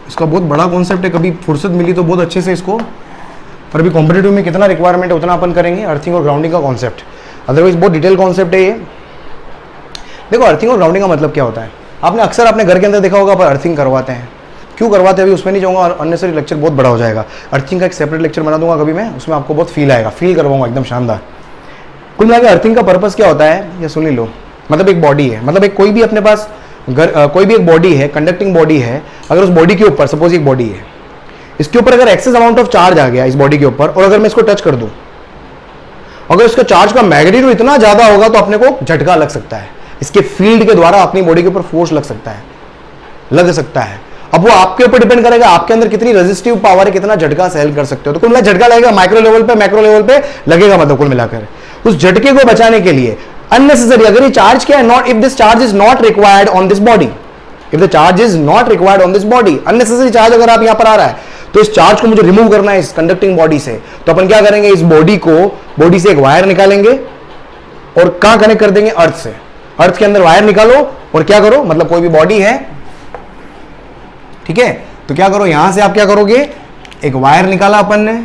इसका बहुत बड़ा कॉन्सेप्ट है, कभी फुर्सत मिली तो बहुत अच्छे से इसको, पर अभी कॉम्पिटिटिव में कितना रिक्वायरमेंट है उतना अपन करेंगे अर्थिंग और ग्राउंडिंग का कॉन्सेप्ट, अदरवाइज बहुत डिटेल कॉन्सेप्ट है ये। देखो अर्थिंग और ग्राउंडिंग का मतलब क्या होता है, आपने अक्सर अपने घर के अंदर देखा होगा, पर अर्थिंग करवाते हैं, क्यों करवाते हैं अभी उसमें नहीं जाऊँगा, और अननेसरी लेक्चर बहुत बड़ा हो जाएगा। अर्थिंग का एक सेपरेट लेक्चर बना दूंगा कभी मैं, उसमें आपको बहुत फील आएगा, फील करवाऊंगा एकदम शानदार। कुल मिला के अर्थिंग का पर्पस क्या होता है, या सुन ही लो। मतलब एक बॉडी है, मतलब एक कोई भी अपने पास कोई भी एक बॉडी है, कंडक्टिंग बॉडी है, अगर उस बॉडी के ऊपर, सपोज एक बॉडी है, इसके ऊपर अगर एक्सेस अमाउंट ऑफ चार्ज आ गया इस बॉडी के ऊपर, और अगर मैं इसको टच कर दूं, अगर इसका चार्ज का मैग्नीट्यूड इतना ज्यादा होगा तो अपने को झटका लग सकता है, इसके फील्ड के द्वारा अपनी बॉडी के ऊपर फोर्स लग सकता है। अब वो आपके ऊपर डिपेंड करेगा आपके अंदर कितनी रेजिस्टिव पावर है, कितना झटका सहन कर सकते हो। तो कुल मिला झटका लगेगा, माइक्रो लेवल पे मैक्रो लेवल पे लगेगा, मतलब कुल मिलाकर उस झटके को बचाने के लिए अननेसेसरी, अगर ये चार्ज क्या है, not if this charge is not required on this body, if the charge is not required on this body, unnecessary charge अगर आप यहां पर आ रहा है, तो इस चार्ज को मुझे रिमूव करना है इस कंडक्टिंग बॉडी से, तो अपन क्या करेंगे, इस बॉडी से एक वायर निकालेंगे और कहां कनेक्ट कर देंगे, अर्थ से। अर्थ के अंदर वायर निकालो और क्या करो, मतलब कोई भी बॉडी है, ठीक है, तो क्या करो, यहां से आप क्या करोगे, एक वायर निकाला अपन ने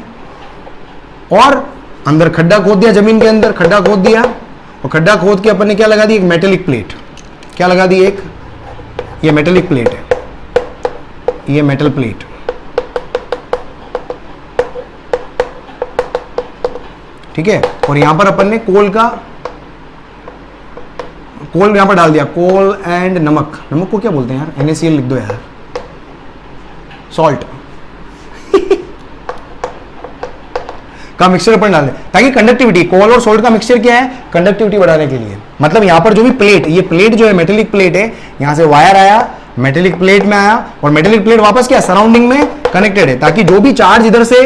और अंदर खड्डा खोद दिया, जमीन के अंदर खड्डा खोद दिया, और खड्डा खोद के अपन ने क्या लगा दी, एक मेटेलिक प्लेट। क्या लगा दी, एक ये मेटेलिक प्लेट है, ये मेटल प्लेट, ठीक है, और यहां पर अपन ने कोल यहां पर डाल दिया, कोल एंड नमक को क्या बोलते हैं यार, NaCl लिख दो यार, सॉल्ट का मिक्सचर अपन डाल दें, ताकि कंडक्टिविटी, कोल और सॉल्ट का मिक्सचर क्या है, कंडक्टिविटी बढ़ाने के लिए। मतलब यहां पर जो भी प्लेट, ये प्लेट जो है मेटेलिक प्लेट है, यहां से वायर आया, मेटेलिक प्लेट में आया, और मेटेलिक प्लेट वापस क्या सराउंडिंग में कनेक्टेड है, ताकि जो भी चार्ज इधर से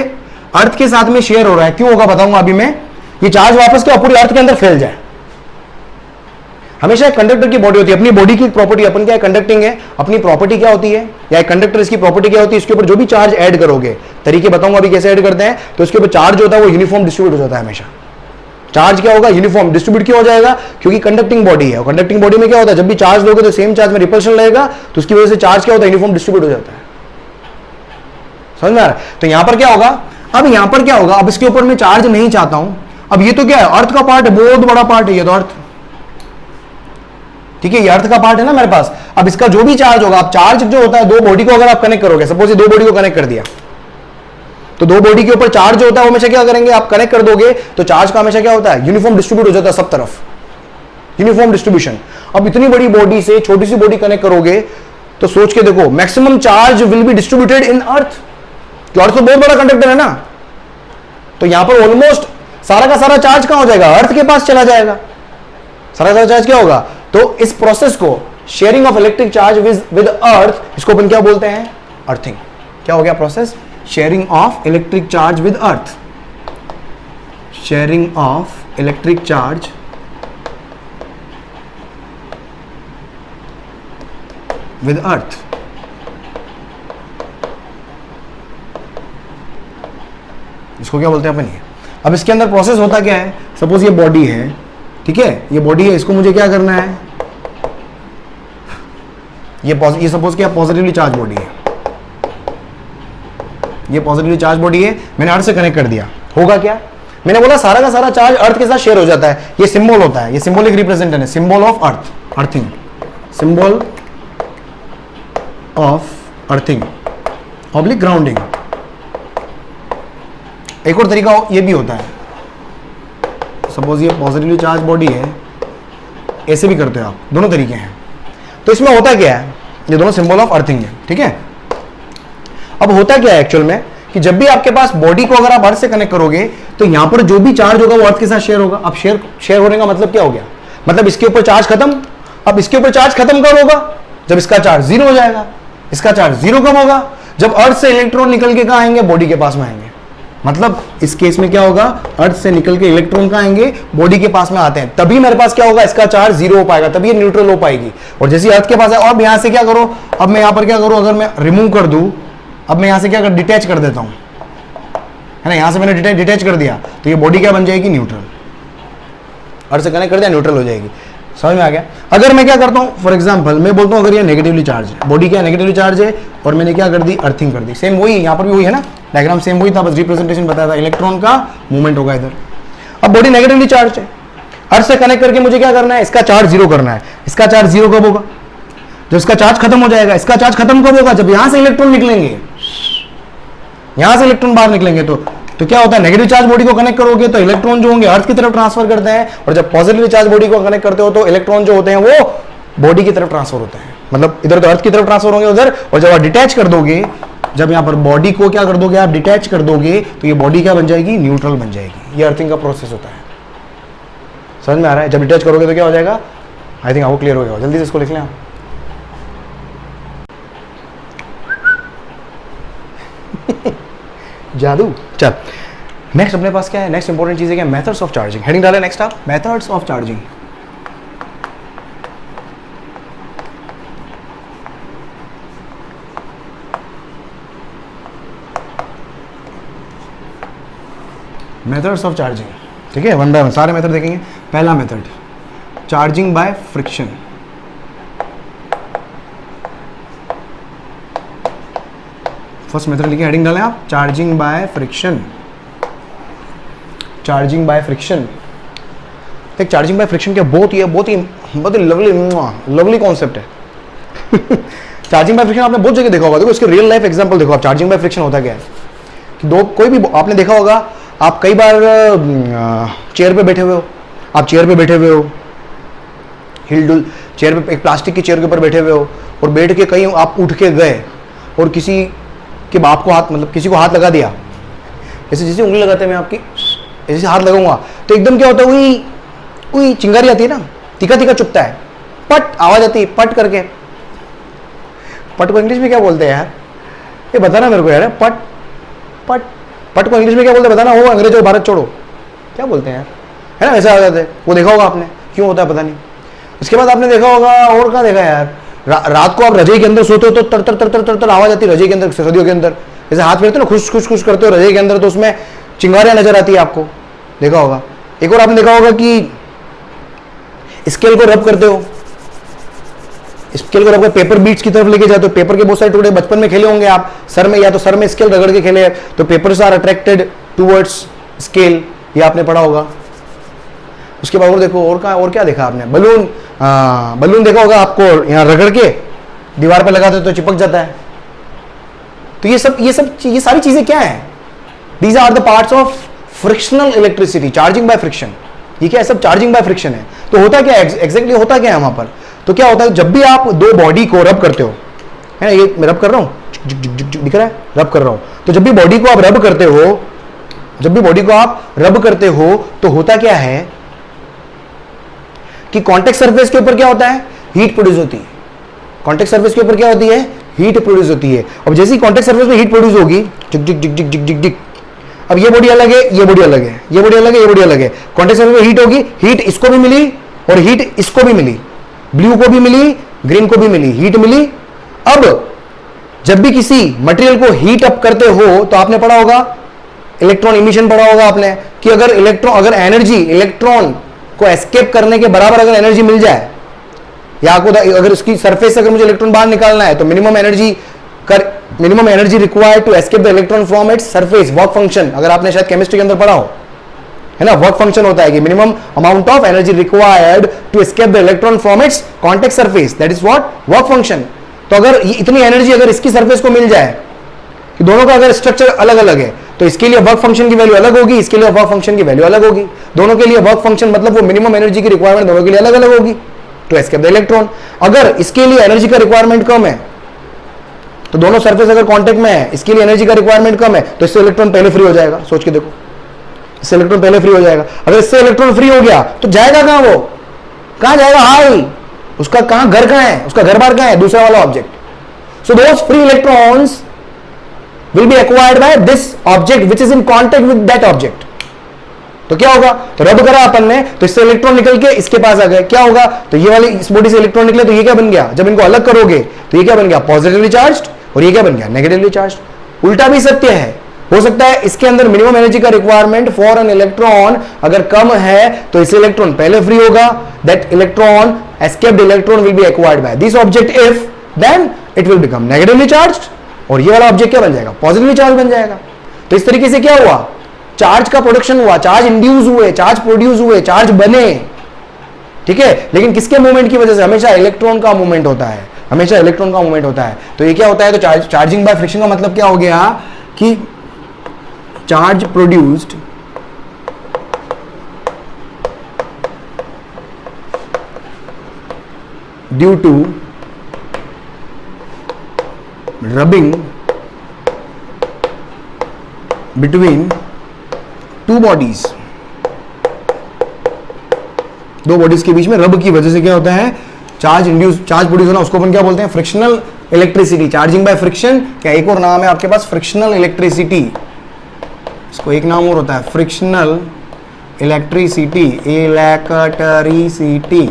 अर्थ के साथ में शेयर हो रहा है, क्यों होगा बताऊंगा अभी मैं, ये चार्ज वापस क्या पूरी अर्थ के अंदर फैल जाए। हमेशा एक कंडक्टर की बॉडी होती है, अपनी बॉडी की प्रॉपर्टी, अपन क्या है कंडक्टिंग है, अपनी प्रॉपर्टी क्या होती है, या एक कंडक्टर इसकी प्रॉपर्टी क्या होती है, इसके ऊपर जो भी चार्ज ऐड करोगे, तरीके बताऊंगा अभी कैसे ऐड करते हैं, तो इसके ऊपर चार्ज होता है वो यूनिफॉर्म डिस्ट्रीब्यूट हो जाता है हमेशा। चार्ज क्या होगा, यूनिफॉर्म डिस्ट्रीब्यूट क्यों हो जाएगा, क्योंकि कंडक्टिंग बॉडी है, और कंडक्टिंग बॉडी में क्या होता है, जब भी चार्ज लोगे तो सेम चार्ज में रिपल्शन लगेगा, तो उसकी वजह से चार्ज क्या होता है, यूनिफॉर्म डिस्ट्रीब्यूट हो जाता है। समझ में आ रहा है, तो यहां पर क्या होगा, अब यहां पर क्या होगा, अब इसके ऊपर मैं चार्ज नहीं चाहता हूं, अब ये तो क्या है, अर्थ का पार्ट है, बहुत बड़ा पार्ट है ये तो अर्थ, ठीक है, ये अर्थ का पार्ट है ना मेरे पास। अब इसका जो भी चार्ज होगा, अब चार्ज जो होता है, दो बॉडी को अगर आप कनेक्ट करोगे, सपोज ये दो बॉडी को कनेक्ट कर दिया, तो दो बॉडी के ऊपर चार्ज जो होता है वो हमेशा क्या करेंगे, आप कनेक्ट कर दोगे तो चार्ज का हमेशा क्या होता है, यूनिफॉर्म डिस्ट्रीब्यूट हो जाता है सब तरफ, यूनिफॉर्म डिस्ट्रीब्यूशन। अब इतनी बड़ी बॉडी से छोटी सी बॉडी कनेक्ट करोगे तो सोच के देखो, maximum charge will be distributed in earth, तो अर्थ तो बहुत बड़ा कंडक्टर है ना, तो यहां पर ऑलमोस्ट सारा का सारा चार्ज कहां हो जाएगा, अर्थ के पास चला जाएगा, सारा का सारा चार्ज क्या होगा। तो इस प्रोसेस को sharing of electric charge with अर्थ, इसको अपन क्या बोलते हैं, अर्थिंग। क्या हो गया process, sharing of electric charge with earth, sharing of electric charge with अर्थ। इसको क्या बोलते हैं अपन ये। अब इसके अंदर प्रोसेस होता क्या है, सपोज ये बॉडी है, ठीक है, ये बॉडी है, इसको मुझे क्या करना है, ये सपोज क्या पॉजिटिवली चार्ज बॉडी है, ये पॉजिटिवली चार्ज बॉडी है, मैंने अर्थ से कनेक्ट कर दिया, होगा क्या, मैंने बोला सारा का सारा चार्ज अर्थ के साथ शेयर हो जाता है, ये सिंबल होता है, ये सिंबॉलिक रिप्रेजेंटेशन है, symbol of earth, earthing, symbol of earthing oblique grounding. एक और तरीका ये भी होता है, सपोज ये पॉजिटिवली चार्ज बॉडी है, ऐसे भी करते हो आप, दोनों तरीके हैं। तो इसमें होता क्या है, ये दोनों सिंबल ऑफ अर्थिंग है, ठीक है। अब होता क्या है एक्चुअल में, कि जब भी आपके पास बॉडी को अगर आप अर्थ से कनेक्ट करोगे तो यहां पर जो भी चार्ज होगा वो अर्थ के साथ शेयर होगा। अब शेयर होने का मतलब क्या हो गया, मतलब इसके ऊपर चार्ज खत्म। अब इसके ऊपर चार्ज खत्म कब होगा, जब इसका चार्ज जीरो हो जाएगा, इसका चार्ज जीरो कब होगा, जब अर्थ से इलेक्ट्रॉन निकल के कहां आएंगे, बॉडी के पास में आएंगे। मतलब इस केस में क्या होगा, अर्थ से निकल के इलेक्ट्रॉन कहां आएंगे, बॉडी के पास में आते हैं, तभी मेरे पास क्या होगा, इसका चार्ज जीरो हो पाएगा, तभी ये न्यूट्रल हो पाएगी। और जैसे अर्थ के पास है, अब यहां से क्या करो, अब मैं यहां पर क्या करूं, अगर मैं रिमूव कर दूं, अब मैं यहां से क्या कर डिटैच कर देता हूं, है ना, यहां से मैंने डिटैच कर दिया, तो ये बॉडी क्या बन जाएगी, न्यूट्रल। अर्थ से कनेक्ट कर दिया न्यूट्रल हो जाएगी। समझ में आ गया। अगर मैं क्या करता हूँ, फॉर एग्जाम्पल मैं बोलता हूँ अगर ये नेगेटिवली चार्ज है, बॉडी क्या नेगेटिवली चार्ज है, और मैंने क्या कर दी, अर्थिंग कर दी। सेम वही यहाँ पर भी वही है ना, डायग्राम सेम वही था, बस रिप्रेजेंटेशन बताया था, इलेक्ट्रॉन का मूवमेंट होगा इधर। अब बॉडी नेगेटिवली चार्ज है, अर्थ से कनेक्ट करके मुझे क्या करना है, इसका चार्ज जीरो करना है। इसका चार्ज जीरो कब होगा, जब इसका चार्ज खत्म हो जाएगा। इसका चार्ज खत्म कब होगा, जब यहां से इलेक्ट्रॉन निकलेंगे, यहां से इलेक्ट्रॉन बाहर निकलेंगे। तो क्या होता है, नेगेटिव चार्ज बॉडी को कनेक्ट करोगे तो इलेक्ट्रॉन जो होंगे अर्थ की तरफ ट्रांसफर करते हैं, और जब पॉजिटिव चार्ज बॉडी को कनेक्ट करते हो तो इलेक्ट्रॉन जो होते हैं वो बॉडी की तरफ ट्रांसफर होते हैं। मतलब इधर तो अर्थ की तरफ ट्रांसफर होंगे उधर, और जब आप डिटैच कर दोगे, जब यहां पर बॉडी को क्या कर दोगे आप, डिटैच कर दोगे, तो ये बॉडी क्या बन जाएगी, न्यूट्रल बन जाएगी। ये अर्थिंग का प्रोसेस होता है। समझ में आ रहा है। जब डिटैच करोगे तो क्या हो जाएगा, आई थिंक आपको क्लियर हो गया। जल्दी से इसको लिख लें आप। जादू। चल नेक्स्ट अपने पास क्या है, नेक्स्ट इंपॉर्टेंट चीज है क्या, मेथड्स ऑफ चार्जिंग। हेडिंग डाले नेक्स्ट आप, methods of charging. Methods of charging, ठीक है, वन बाय वन सारे मेथड देखेंगे। पहला method charging by friction. First method लिखिए, हेडिंग डालें आप, charging by friction. Charging by friction, देख चार्जिंग बाय फ्रिक्शन क्या बहुत ही लवली कॉन्सेप्ट है। चार्जिंग बाय फ्रिक्शन आपने बहुत जगह देखा होगा। देखो इसके रियल लाइफ एग्जांपल देखो आप, चार्जिंग बाय फ्रिक्शन होता क्या है कि दो कोई भी आपने देखा होगा, आप कई बार चेयर पे बैठे हुए हो, आप चेयर पे बैठे हुए हो, हिलडुल चेयर पे, एक प्लास्टिक की चेयर के ऊपर बैठे हुए हो, और बैठ के कहीं आप उठ के गए और किसी के बाप को हाथ, मतलब किसी को हाथ लगा दिया, जैसे जैसे उंगली लगाते हैं मैं आपकी ऐसे हाथ लगाऊंगा तो एकदम क्या होता है, वही वही चिंगारी आती है ना, तीखा तीखा चुपता है, पट आवाज आती है, पट करके। पट को इंग्लिश में क्या बोलते हैं यार, ये बताना मेरे को यार। पट पट पट को इंग्लिश में क्या बोलते हैं बताना, हो अंग्रेजों भारत छोड़ो क्या बोलते हैं यार, है ना, ऐसा आ जाते हैं। वो देखा होगा आपने, क्यों होता है पता नहीं। इसके बाद आपने देखा होगा, और कहाँ देखा यार, रात को आप रजाई के अंदर सोते हो तो तर तर तर तर तर तर आवाज आती है रजाई के अंदर, सर्दियों के अंदर जैसे हाथ फेरते हो ना, खुश खुश खुश करते हो रजाई के अंदर, तो उसमें चिंगारियां नजर आती है आपको, देखा होगा। एक और आपने देखा होगा कि स्केल को रब करते हो, स्केल को रब कर पेपर बीट्स की तरफ लेके जाते हो, पेपर के बहुत सारे टुकड़े बचपन में खेले होंगे आप सर में, या तो सर में स्केल रगड़ के खेले, तो papers are attracted towards scale, ये आपने पढ़ा होगा। उसके बाद और देखो, और कहाँ, और क्या देखा आपने, बलून, बलून देखा होगा आपको, यहाँ रगड़ के दीवार पर लगाते तो चिपक जाता है। तो ये सारी चीजें क्या है, these are the parts of frictional electricity, charging by friction. ये क्या है, सब चार्जिंग बाय फ्रिक्शन है। तो होता क्या है एग्जैक्टली, होता क्या है वहां पर, तो क्या होता है जब भी आप दो बॉडी को रब करते हो, है ना, ये मैं रब कर रहा हूं, दिख रहा है, रब कर रहा हूं, तो जब भी बॉडी को आप रब करते हो, जब भी बॉडी को आप रब करते हो तो होता क्या है कि कॉन्टेक्ट सरफेस के ऊपर क्या होता है, हीट प्रोड्यूस होती है। कॉन्टेक्ट सरफेस के ऊपर क्या होती है, हीट प्रोड्यूस होती है। अब जैसे ही कॉन्टेक्ट सरफेस में हीट प्रोड्यूस होगी, जिक जिक जिक जिक जिक जिक जिक, अब ये बॉडी अलग है, ये बॉडी अलग है, ये बॉडी अलग है, ये बॉडी अलग है, कॉन्टेक्ट सरफेस में हीट होगी, हीट इसको भी मिली और हीट इसको भी मिली, ब्लू को भी मिली, ग्रीन को भी मिली, हीट मिली। अब जब भी किसी मटेरियल को हीट अप करते हो तो आपने पढ़ा होगा, इलेक्ट्रॉन इमिशन पढ़ा होगा आपने, कि अगर एनर्जी इलेक्ट्रॉन को एस्केप करने के बराबर अगर एनर्जी मिल जाए, या अगर उसकी सरफेस से अगर मुझे इलेक्ट्रॉन बाहर निकालना है तो minimum energy required to escape the electron from its surface, work function, अगर आपने शायद केमिस्ट्री के अंदर पढ़ा हो, है ना, वर्क फंक्शन होता है कि minimum amount of energy required to escape the electron from its contact surface, that is what, work function. तो अगर इतनी एनर्जी अगर इसकी सरफेस को मिल जाए कि दोनों का अगर स्ट्रक्चर अलग अलग है, तो इसके लिए वर्क फंक्शन की वैल्यू अलग होगी, इसके लिए वर्क फंक्शन की वैल्यू अलग होगी, दोनों के लिए वर्क फंक्शन मतलब वो मिनिमम एनर्जी की रिक्वायरमेंट दोनों के लिए अलग अलग होगी टू एस्केप द इलेक्ट्रॉन। अगर इसके लिए एनर्जी का रिक्वायरमेंट कम है, तो दोनों सरफेस अगर कांटेक्ट में है, इसके लिए एनर्जी का रिक्वायरमेंट कम है, तो इससे इलेक्ट्रॉन पहले फ्री हो जाएगा। सोच के देखो, इससे इलेक्ट्रॉन पहले फ्री हो जाएगा। अगर इससे इलेक्ट्रॉन फ्री हो गया तो जाएगा कहां, वो कहां जाएगा, हाई, उसका कहां घर कहां है, उसका घर बार कहां है, दूसरा वाला object. So those free electrons will be acquired by this object which is in contact with that object। तो क्या होगा, तो रब करा अपन ने, तो इससे इलेक्ट्रॉन निकल के इसके पास आ गए, क्या होगा, तो ये वाली इस बॉडी से इलेक्ट्रॉन निकले, तो ये क्या बन गया, जब इनको अलग करोगे तो ये क्या बन गया, पॉजिटिवली चार्ज्ड, और ये क्या बन गया, नेगेटिवली चार्ज्ड। उल्टा भी सत्य है, हो सकता है इसके अंदर मिनिमम एनर्जी का रिक्वायरमेंट फॉर एन इलेक्ट्रॉन अगर कम है तो इस इलेक्ट्रॉन पहले फ्री होगा, that electron escaped electron will be acquired by this object, if then it will become negatively charged, और ये वाला ऑब्जेक्ट क्या बन जाएगा, पॉजिटिवली चार्ज बन जाएगा। तो इस तरीके से क्या हुआ, चार्ज का प्रोडक्शन हुआ, चार्ज इंड्यूस हुए, चार्ज प्रोड्यूस हुए, चार्ज बने, ठीक है। लेकिन किसके मूवमेंट की वजह से, हमेशा इलेक्ट्रॉन का मूवमेंट होता है, हमेशा इलेक्ट्रॉन का मूवमेंट होता है। तो ये क्या होता है, तो चार्जिंग बाय फ्रिक्शन का मतलब क्या हो गया कि charge produced due to rubbing between two bodies, दो बॉडीज के बीच में रब की वजह से क्या होता है, चार्ज इंड्यूस, चार्ज प्रोड्यूस होना, उसको अपन क्या बोलते हैं, frictional electricity. Charging by friction क्या एक और नाम है आपके पास, फ्रिक्शनल इलेक्ट्रिसिटी, इसको एक नाम और होता है फ्रिक्शनल इलेक्ट्रिसिटी, इलेक्ट्रिसिटी,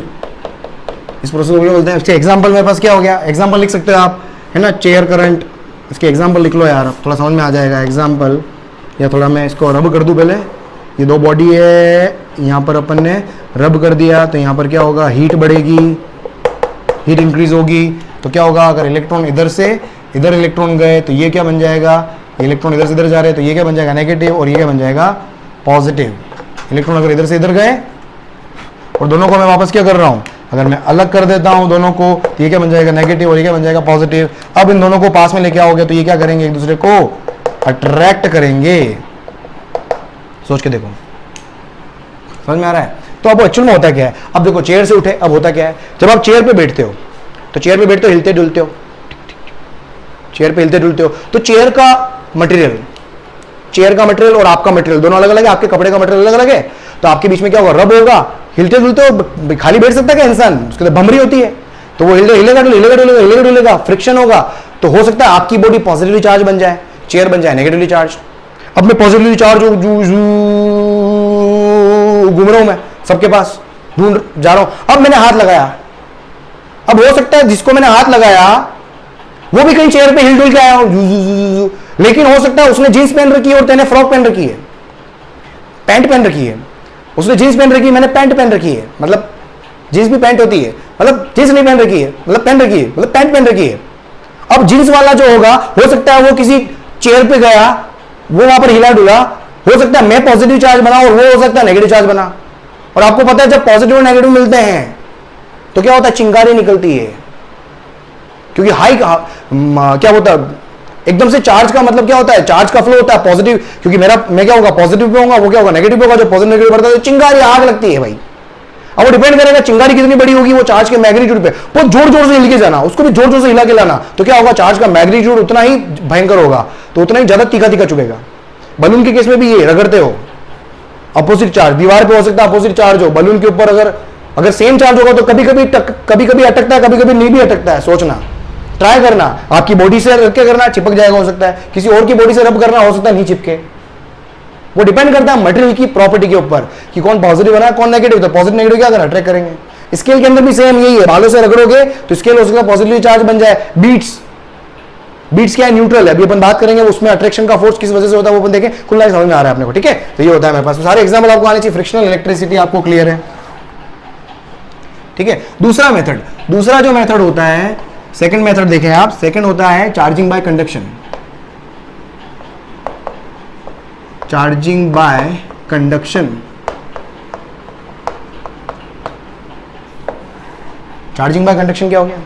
इस प्रोसेस को बोलते हैं। इसके एग्जांपल मेरे पास क्या हो गया, एग्जांपल लिख सकते हो आप, है ना, चेयर करंट, इसके एग्जांपल लिख लो यार, थोड़ा समझ में आ जाएगा एग्जांपल, या थोड़ा मैं इसको रब कर दूं पहले। ये दो बॉडी है, यहाँ पर अपन ने रब कर दिया तो यहाँ पर क्या होगा, हीट बढ़ेगी, हीट इंक्रीज होगी, तो क्या होगा, अगर इलेक्ट्रॉन इधर से इधर इलेक्ट्रॉन गए तो ये क्या बन जाएगा, इलेक्ट्रॉन इधर से इधर जा रहे हैं तो ये क्या बन जाएगा, नेगेटिव, और ये क्या बन जाएगा, पॉजिटिव। इलेक्ट्रॉन अगर इधर से इधर गए और दोनों को मैं वापस क्या कर रहा हूँ, अगर मैं अलग कर देता हूँ दोनों को तो ये क्या बन जाएगा, नेगेटिव, और ये क्या बन जाएगा, पॉजिटिव। अब इन दोनों को पास में लेके आओगे तो ये क्या करेंगे, एक दूसरे को अट्रैक्ट करेंगे। सोच के देखो, समझ में आ रहा है। तो अब एक्चुअल में होता क्या है, अब देखो चेयर से उठे, अब होता क्या है, जब आप चेयर पे बैठते हो तो चेयर पे बैठते हो, हिलते डुलते हो, चेयर पे हिलते डुलते हो, तो चेयर का मटेरियल और आपका मटेरियल दोनों अलग अलग है, आपके कपड़े का मटेरियल अलग अलग है, तो आपके बीच में क्या होगा, रब होगा, हिलते डुलते हो, खाली बैठ सकता है क्या इंसान, उसके तो भमरी होती है, तो वो हिलेगा डुलेगा, फ्रिक्शन होगा, तो हो सकता है आपकी बॉडी पॉजिटिवली चार्ज बन जाए, चेयर बन जाए नेगेटिवली चार्ज। अब मैं पॉजिटिवली चार्ज घूम रहा हूं, मैं सबके पास ढूंढ जा रहा हूं, अब मैंने हाथ लगाया, अब हो सकता है जिसको मैंने हाथ लगाया वो भी कहीं चेयर पे हिल डुल के आया हो, लेकिन हो सकता है उसने जींस पहन रखी है और तेने फ्रॉक पहन रखी है, पैंट पहन रखी है, उसने जींस पहन रखी है, मैंने पैंट पहन रखी है, मतलब जींस भी पैंट होती है, मतलब जींस नहीं पहन रखी है, मतलब पहन रखी है, मतलब पैंट पहन रखी है। अब जींस वाला जो होगा, हो सकता है वो किसी चेयर पे गया, वो वहां पर हिला डुला, हो सकता है मैं पॉजिटिव चार्ज बना और वो हो सकता है नेगेटिव चार्ज बना। और आपको पता है जब पॉजिटिव और नेगेटिव मिलते हैं तो क्या होता है, चिंगारी निकलती है, क्योंकि हाई क्या होता है, एकदम से चार्ज का मतलब क्या होता है, चार्ज का फ्लो होता है पॉजिटिव, क्योंकि मैं क्या होगा, पॉजिटिव पे होगा, वो क्या होगा, नेगेटिव पे होगा, जो पॉजिटिव नेगेटिव बढ़ता है तो चिंगारी आग लगती है भाई। अब वो डिपेंड करेगा चिंगारी कितनी बड़ी होगी, वो चार्ज के मैग्नीट्यूड पे, बहुत जोर जोर से हिल के जाना, उसको भी जोर जोर से हिला के लाना, तो क्या होगा, चार्ज का मैग्नीट्यूड उतना ही भयंकर होगा, तो उतना ही ज्यादा तीखा तीखा चुभेगा। बलून के केस में भी ये रगड़ते हो, अपोजिट चार्ज, दीवार पे हो सकता है अपोजिट चार्ज हो, बलून के ऊपर अगर सेम चार्ज होगा तो कभी कभी अटकता है, कभी कभी नहीं भी अटकता है। सोचना, ट्राई करना, आपकी बॉडी से रख के करना, चिपक जाएगा, हो सकता है किसी और की बॉडी से रब करना, हो सकता है नहीं चिपके। वो डिपेंड करता है मटेरियल की प्रॉपर्टी के ऊपर कि कौन पॉजिटिव बना कौन नेगेटिव, तो पॉजिटिव नेगेटिव क्या करना, अट्रैक्ट करेंगे। स्केल के अंदर भी सेम यही है, बालों से रगड़ोगे तो स्केल हो सकता है पॉजिटिवली चार्ज बन जाए। बीट्स क्या है, न्यूट्रल है, अभी अपन बात करेंगे उसमें अट्रैक्शन का फोर्स किस वजह से होता है, वो अपन देखें, खुला समझ में आ रहा है अपने को, ठीक है। तो ये होता है मेरे पास सारे एग्जांपल आपको आने चाहिए, फ्रिक्शनल इलेक्ट्रिसिटी आपको क्लियर है, ठीक है। दूसरा जो मेथड होता है, सेकंड मेथड देखें आप, सेकंड होता है charging by conduction. Charging by conduction, charging by conduction क्या हो गया,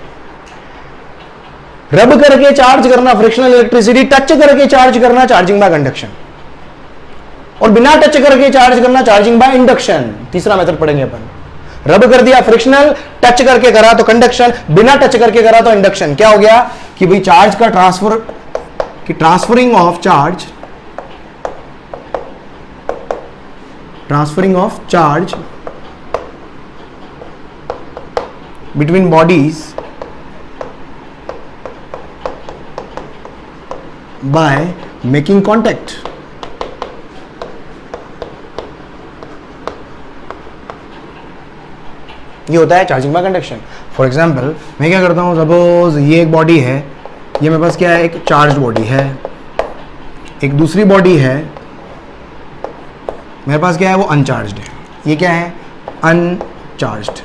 रब करके चार्ज करना फ्रिक्शनल इलेक्ट्रिसिटी, टच करके चार्ज करना चार्जिंग बाय कंडक्शन, और बिना टच करके चार्ज करना चार्जिंग बाय इंडक्शन। तीसरा मेथड पढ़ेंगे अपन, रब कर दिया फ्रिक्शनल, टच करके करा तो कंडक्शन, बिना टच करके करा तो इंडक्शन। क्या हो गया कि भाई चार्ज का transferring of charge between bodies by making contact. ये होता है charging by conduction. For example मैं क्या करता हूँ, सपोज ये एक बॉडी है, ये मेरे पास क्या है, एक चार्ज बॉडी है, एक दूसरी बॉडी है, मेरे पास क्या है, वो अनचार्ज्ड है। ये क्या है, अनचार्ज्ड,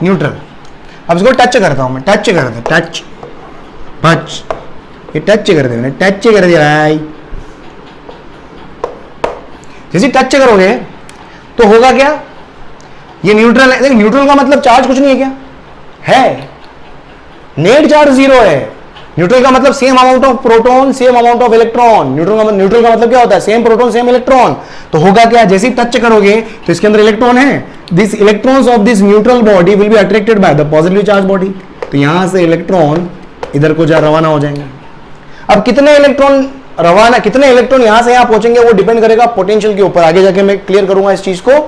न्यूट्रल। अब इसको टच करता हूं मैं, टच करता, टच टच, ये टच कर दे, मैंने टच कर दिया भाई। जैसे टच करोगे तो होगा क्या, ये न्यूट्रल है। न्यूट्रल का मतलब चार्ज कुछ नहीं है, क्या है, नेट चार्ज 0 है। न्यूट्रल का मतलब same amount of proton same amount of electron. Neutral का मतलब क्या होता है, सेम प्रोटॉन सेम इलेक्ट्रॉन। तो होगा क्या, जैसे ही टच करोगे तो इसके अंदर इलेक्ट्रॉन है, this electrons of this neutral body will be attracted by the positive charge body. तो यहां से इलेक्ट्रॉन इधर को रवाना हो जाएंगे। अब कितने इलेक्ट्रॉन रवाना, कितने इलेक्ट्रॉन यहां से यहां पहुंचेंगे, वो डिपेंड करेगा पोटेंशियल के ऊपर। आगे जाके मैं क्लियर करूंगा इस चीज को।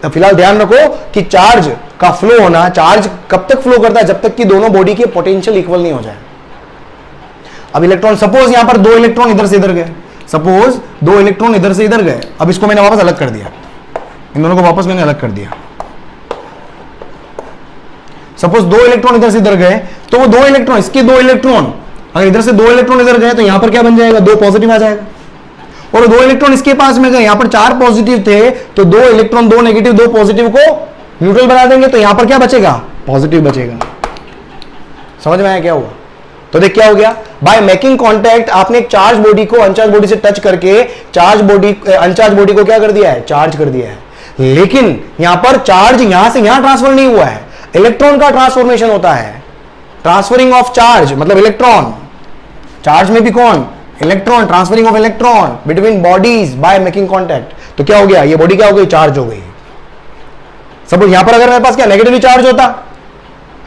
फिलहाल ध्यान रखो कि चार्ज का फ्लो होना, चार्ज कब तक फ्लो करता है, जब तक कि दोनों बॉडी के पोटेंशियल इक्वल नहीं हो जाए। अब इलेक्ट्रॉन, सपोज यहां पर 2 इलेक्ट्रॉन इधर से इधर गए, सपोज 2 इलेक्ट्रॉन इधर से इधर गए। अब इसको मैंने वापस अलग कर दिया, इन दोनों को वापस मैंने अलग कर दिया। सपोज 2 इलेक्ट्रॉन इधर से इधर गए, तो वो 2 इलेक्ट्रॉन, इसके 2 इलेक्ट्रॉन अगर इधर से 2 इलेक्ट्रॉन इधर गए तो यहां पर क्या बन जाएगा, 2 पॉजिटिव आ जाएगा। और 2 इलेक्ट्रॉन इसके पास में गए, यहां पर 4 पॉजिटिव थे, तो 2 इलेक्ट्रॉन 2 नेगेटिव 2 पॉजिटिव को न्यूट्रल बना देंगे, तो यहां पर क्या बचेगा, पॉजिटिव बचेगा। समझ में आया क्या हुआ। तो देख क्या हो गया, बाय मेकिंग कॉन्टैक्ट आपने एक चार्ज बॉडी को अनचार्ज बॉडी से टच करके चार्ज बॉडी, अनचार्ज बॉडी को क्या कर दिया है, चार्ज कर दिया है। लेकिन यहां पर चार्ज यहां से यहां ट्रांसफर नहीं हुआ है, इलेक्ट्रॉन का ट्रांसफॉर्मेशन होता है। ट्रांसफरिंग ऑफ चार्ज मतलब इलेक्ट्रॉन, चार्ज में भी कौन, electron, transferring of electron between bodies by making contact. तो क्या हो गया, ये बॉडी क्या हो गई, चार्ज हो गई। सपोज यहां पर अगर मेरे पास क्या नेगेटिवली चार्ज होता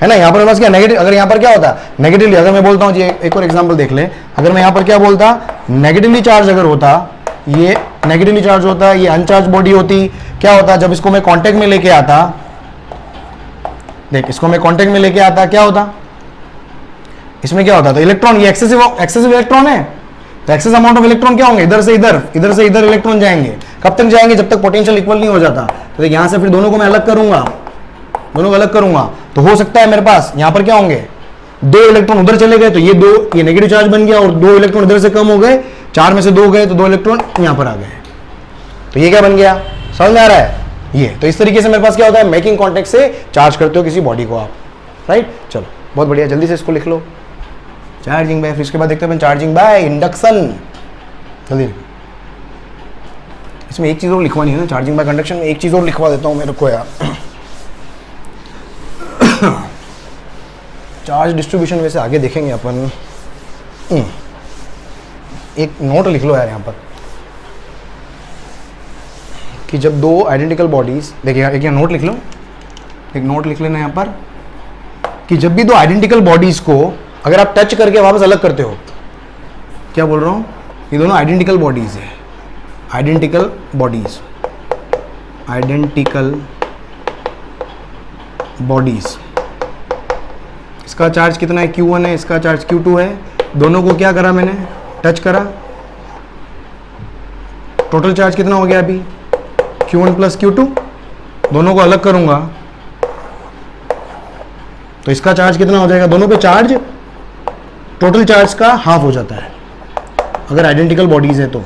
है ना, यहां पर मेरे पास क्या नेगेटिव, अगर यहां पर क्या होता नेगेटिवली, अगर मैं बोलता हूं जी एक और एग्जांपल देख ले, अगर मैं यहां पर क्या बोलता, नेगेटिवली चार्ज अगर होता, ये नेगेटिवली चार्ज होता, ये अनचार्ज बॉडी होती, क्या होता, जब इसको मैं कांटेक्ट में लेके आता, देख इसको मैं कांटेक्ट में लेके आता, क्या होता, इसमें क्या होता, तो इलेक्ट्रॉन, ये एक्सेसिव इलेक्ट्रॉन है, तो एक्सेस अमाउंट ऑफ इलेक्ट्रॉन क्या होंगे, इधर से इधर, इधर से इधर इलेक्ट्रॉन जाएंगे। कब तक जाएंगे, जब तक पोटेंशियल इक्वल नहीं हो जाता। तो देख यहां से फिर दोनों को मैं अलग करूंगा, दोनों को अलग करूंगा, तो हो सकता है मेरे पास यहां पर क्या होंगे, 2 इलेक्ट्रॉन उधर चले गए, तो ये नेगेटिव चार्ज बन गया, और 2 इलेक्ट्रॉन इधर से कम हो गए, 4 में से 2 गए, तो 2 इलेक्ट्रॉन यहां पर आ गए। तो ये क्या बन गया, समझ में आ रहा है ये। तो इस तरीके से मेरे पास क्या होता है, मेकिंग कॉन्टैक्ट से चार्ज करते हो किसी बॉडी को आप, राइट। चलो बहुत बढ़िया, जल्दी से इसको लिख लो, चार्जिंग बाय, फिर इसके बाद देखते हैं चार्जिंग बाय इंडक्शन। जल्दी, इसमें एक चीज और लिखवानी है ना, चार्जिंग बाय कंडक्शन में एक चीज और लिखवा देता हूं मेरे को यार। चार्ज डिस्ट्रीब्यूशन वैसे आगे देखेंगे अपन, एक नोट लिख लो यार यहाँ पर, कि जब 2 आइडेंटिकल बॉडीज, देखिए एक नोट लिख लो, एक नोट लिख लेना यहाँ पर, कि जब भी 2 आइडेंटिकल बॉडीज को अगर आप टच करके वापस अलग करते हो, क्या बोल रहा हूँ, ये दोनों आइडेंटिकल बॉडीज है, आइडेंटिकल बॉडीज, आइडेंटिकल बॉडीज, इसका चार्ज कितना है, Q1 है, इसका चार्ज Q2 है, दोनों को क्या करा मैंने, टच करा, टोटल चार्ज कितना हो गया अभी, Q1 प्लस Q2, दोनों को अलग करूंगा तो इसका चार्ज कितना हो जाएगा, दोनों पे चार्ज टोटल चार्ज का हाफ हो जाता है अगर आइडेंटिकल बॉडीज है तो।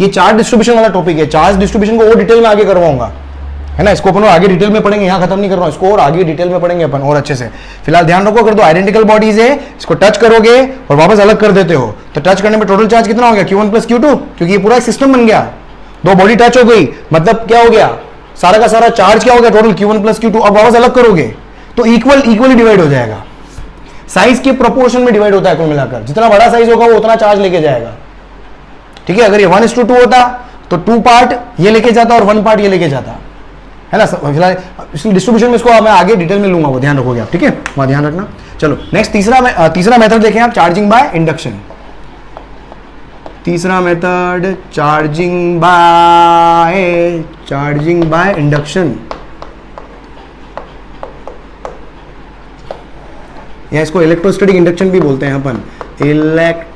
ये चार्ज डिस्ट्रीब्यूशन वाला टॉपिक है, चार्ज डिस्ट्रीब्यूशन को और डिटेल में आगे करवाऊंगा, है ना, इसको अपन और आगे डिटेल में पढ़ेंगे, यहाँ खत्म नहीं कर रहा हूँ, इसको और आगे डिटेल में पढ़ेंगे अपन और अच्छे से। फिलहाल ध्यान रखो, अगर 2 आइडेंटिकल बॉडीज है, इसको टच करोगे और वापस अलग कर देते हो, तो टच करने में टोटल चार्ज कितना हो गया, Q1 प्लस Q2, क्योंकि ये पूरा एक सिस्टम बन गया, 2 बॉडी टच हो गई, मतलब क्या हो गया, सारा का सारा चार्ज क्या हो गया, टोटल Q1 प्लस Q2। अब वापस अलग करोगे तो इक्वली डिवाइड हो जाएगा, साइज के प्रोपोर्शन में डिवाइड होता है कुल मिलाकर, जितना बड़ा साइज होगा वो उतना चार्ज लेके जाएगा, ठीक है। अगर ये 1:2 होता तो 2 पार्ट ये लेके जाता और 1 पार्ट ये लेके जाता, है ना। फिलहाल इसकी डिस्ट्रीब्यूशन में इसको मैं आगे डिटेल में लूंगा, वो ध्यान रखोगे आप, ठीक है, वहां ध्यान रखना। चलो नेक्स्ट तीसरा मेथड देखें आप, चार्जिंग बाय इंडक्शन। तीसरा मेथड चार्जिंग बाय इंडक्शन, या इसको इलेक्ट्रोस्टैटिक इंडक्शन भी बोलते हैं अपन, इलेक्ट्रोस्टैटिक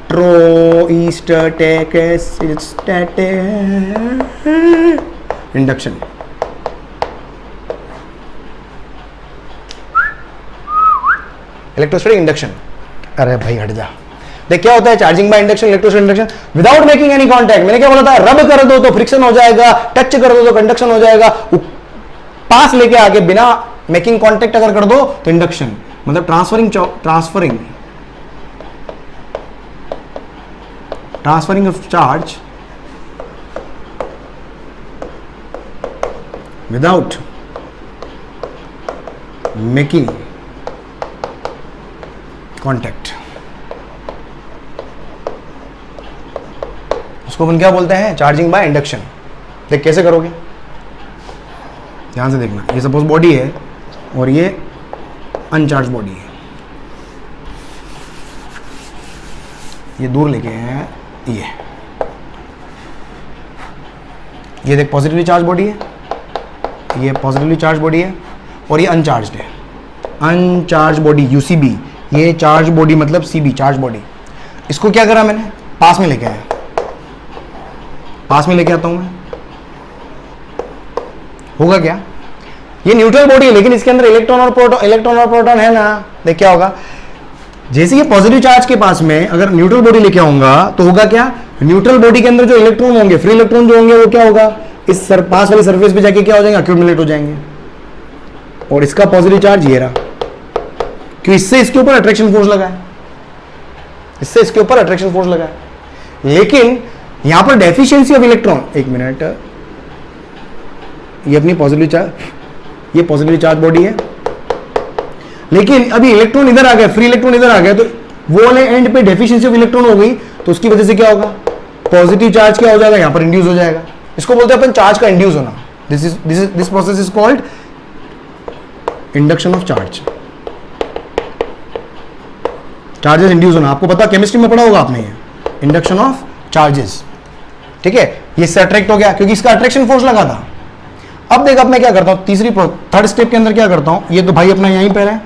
इंडक्शन। इलेक्ट्रोस्टैटिक इंडक्शन, अरे भाई हट जा, देख क्या होता है charging by induction, electrostatic induction without making any contact. मैंने क्या बोला था, रब कर दो तो फ्रिक्शन हो जाएगा, टच कर दो तो कंडक्शन हो जाएगा, पास लेके आगे बिना मेकिंग कॉन्टैक्ट अगर कर दो तो इंडक्शन, मतलब transferring of charge without making contact, उसको अपन क्या बोलते हैं, चार्जिंग बाय इंडक्शन। देख कैसे करोगे, ध्यान से देखना। ये सपोज बॉडी है और ये अनचार्ज बॉडी है, ये दूर लेके हैं, ये देख पॉजिटिवली चार्ज बॉडी है, ये पॉजिटिवली चार्ज बॉडी है और ये अनचार्ज है, अनचार्ज बॉडी यूसीबी, ये चार्ज बॉडी मतलब सीबी चार्ज बॉडी। इसको क्या करा मैंने, पास में लेके आया, पास में लेके आता हूं मैं, होगा क्या, ये न्यूट्रल बॉडी है लेकिन इसके अंदर इलेक्ट्रॉन और प्रोटॉन है ना। देख क्या होगा, जैसे ये पॉजिटिव चार्ज के पास में अगर न्यूट्रल बॉडी लेके आऊंगा तो होगा क्या, न्यूट्रल बॉडी के अंदर जो इलेक्ट्रॉन होंगे, फ्री इलेक्ट्रॉन जो होंगे वो क्या होगा, इस पास वाली सरफेस पे जाके क्या हो जाएंगे, अक्यूमुलेट हो जाएंगे। और इसका पॉजिटिव चार्ज ये रहा, क्यों, इससे इसके ऊपर अट्रैक्शन फोर्स लगा है, इससे इसके ऊपर अट्रैक्शन फोर्स लगा है। लेकिन यहां पर डेफिशिएंसी ऑफ इलेक्ट्रॉन, एक मिनट, ये अपनी पॉजिटिव चार्ज, ये पॉजिटिव चार्ज बॉडी है, लेकिन अभी इलेक्ट्रॉन इधर आ गया, फ्री इलेक्ट्रॉन इधर आ गया, तो वो वाले एंड पे डेफिशिएंसी ऑफ इलेक्ट्रॉन हो गई, तो उसकी वजह से क्या होगा, पॉजिटिव चार्ज क्या हो जाएगा, यहां पर इंड्यूस हो जाएगा। इसको बोलते हैं अपन चार्ज का इंड्यूस होना। This process is called induction of charge, charges induce होना। आपको पता, केमिस्ट्री में पढ़ा होगा आपने, ये इंडक्शन ऑफ चार्जेस, ठीक है। ये इससे अट्रैक्ट हो गया क्योंकि इसका अट्रैक्शन फोर्स लगा था। अब देख, अब मैं क्या करता हूं, थर्ड स्टेप के अंदर क्या करता हूं, ये तो भाई अपना यहीं पर है,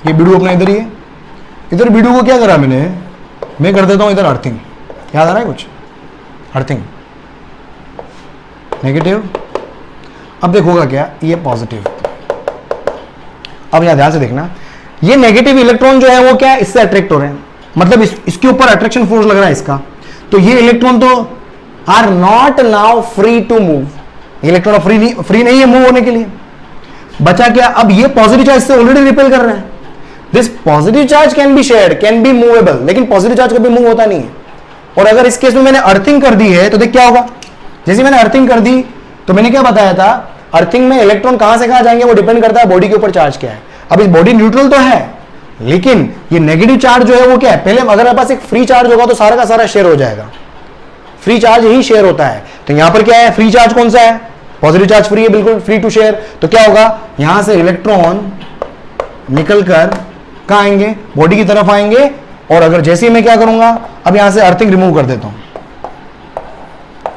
ये बीडू अपना इधर ही है, इधर बीडू को क्या करा मैंने, मैं कर देता हूं इधर अर्थिंग, याद आ रहा है कुछ, अर्थिंग नेगेटिव। अब देखोगा क्या, ये पॉजिटिव। अब यहां ध्यान से देखना, ये नेगेटिव इलेक्ट्रॉन जो है वो क्या है, इससे अट्रैक्ट हो रहे हैं, मतलब इसके ऊपर अट्रैक्शन फोर्स लग रहा है इसका, तो ये इलेक्ट्रॉन तो are not now free to move, electron free नहीं है मूव होने के लिए। बचा क्या, अब ये पॉजिटिव चार्ज से ऑलरेडी रिपेल कर रहे हैं, this positive charge can be shared, can be movable, लेकिन पॉजिटिव चार्ज कभी मूव होता नहीं है। और अगर इस केस में मैंने अर्थिंग कर दी है तो देख क्या होगा, जैसे मैंने अर्थिंग कर दी तो मैंने क्या बताया था, अर्थिंग में इलेक्ट्रॉन कहां से कहां जाएंगे वो डिपेंड करता है बॉडी के ऊपर चार्ज क्या है। अब इस बॉडी न्यूट्रल तो है, लेकिन ये नेगेटिव चार्ज जो है वो क्या है, पहले अगर मेरे पास एक फ्री चार्ज होगा तो सारा का सारा शेयर हो जाएगा, फ्री चार्ज ही शेयर होता है। तो यहां पर क्या है, फ्री चार्ज कौन सा है, पॉजिटिव चार्ज फ्री है, बिल्कुल फ्री टू शेयर। तो क्या होगा, यहां से इलेक्ट्रॉन निकलकर कहां आएंगे, बॉडी की तरफ आएंगे। और अगर जैसे ही मैं क्या करूंगा, अब यहां से अर्थिंग रिमूव कर देता हूं,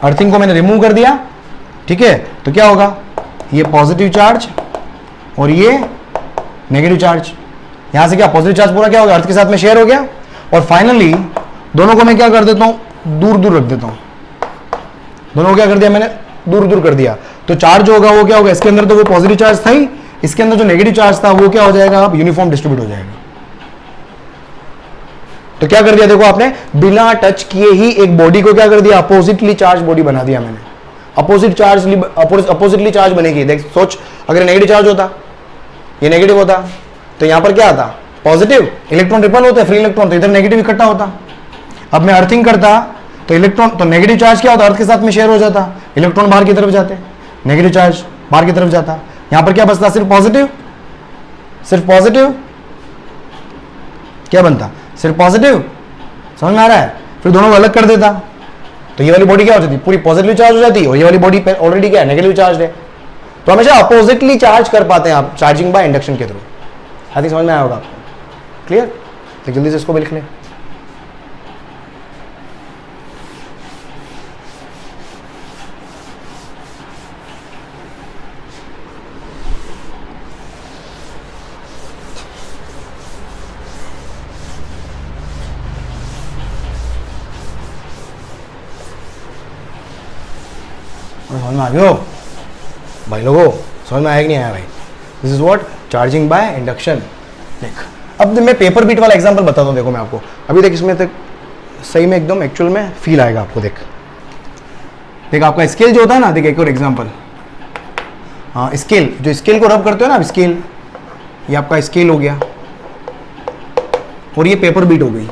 अर्थिंग को मैंने रिमूव कर दिया, ठीक है, तो क्या होगा, ये पॉजिटिव चार्ज और ये नेगेटिव चार्ज, यहां से क्या पॉजिटिव चार्ज पूरा क्या हो गया, अर्थ के साथ में शेयर हो गया। और फाइनली दोनों को मैं क्या कर देता हूं, दूर दूर रख देता हूं, दोनों को क्या कर दिया मैंने, दूर दूर कर दिया। तो चार्ज जो होगा वो क्या होगा, इसके अंदर तो वो पॉजिटिव चार्ज था ही, इसके अंदर जो नेगेटिव चार्ज था वो क्या हो जाएगा, अब यूनिफॉर्म डिस्ट्रीब्यूट हो जाएगा। तो क्या कर दिया, देखो आपने बिना टच किए ही एक बॉडी को क्या कर दिया, अपोजिटली चार्ज बॉडी बना दिया मैंने। अपोजिटली चार्ज बनेगी, देख सोच, अगर नेगेटिव चार्ज होता, ये नेगेटिव होता, तो यहां पर क्या आता, पॉजिटिव, इलेक्ट्रॉन रिपल होते हैं, फ्री इलेक्ट्रॉन, तो इधर नेगेटिव इकट्ठा होता। अब मैं अर्थिंग करता तो इलेक्ट्रॉन, तो नेगेटिव चार्ज क्या होता, अर्थ के साथ में शेयर हो जाता, इलेक्ट्रॉन बाहर की तरफ जाते, नेगेटिव चार्ज बाहर की तरफ जाता। यहां पर क्या बचता, सिर्फ पॉजिटिव, सिर्फ पॉजिटिव, क्या बनता, सिर्फ पॉजिटिव, समझ में आ रहा है। फिर दोनों को अलग कर देता, तो ये वाली बॉडी क्या हो जाती, पूरी पॉजिटिव चार्ज हो जाती, और ये वाली बॉडी ऑलरेडी क्या है, नेगेटिव चार्ज है। तो हमेशा अपोजिटली चार्ज कर पाते हैं आप चार्जिंग बाय इंडक्शन के थ्रू। आई थिंक समझ में आया होगा आपको, क्लियर। तो जल्दी से इसको भी लिख लें। समझ में आ गया भाई लोगों, समझ में आया कि नहीं आया भाई। This is what charging by induction. देख अब मैं पेपर बीट वाला एग्जांपल बताता हूँ, देखो मैं आपको अभी देख, इसमें तक सही में एकदम एक्चुअल में फील आएगा आपको। देख आपका स्केल जो होता है ना, देख एक और एग्जांपल, हाँ स्केल, जो स्केल को रब करते हो ना आप, स्केल, ये आपका स्केल हो गया और ये पेपर बीट हो गई,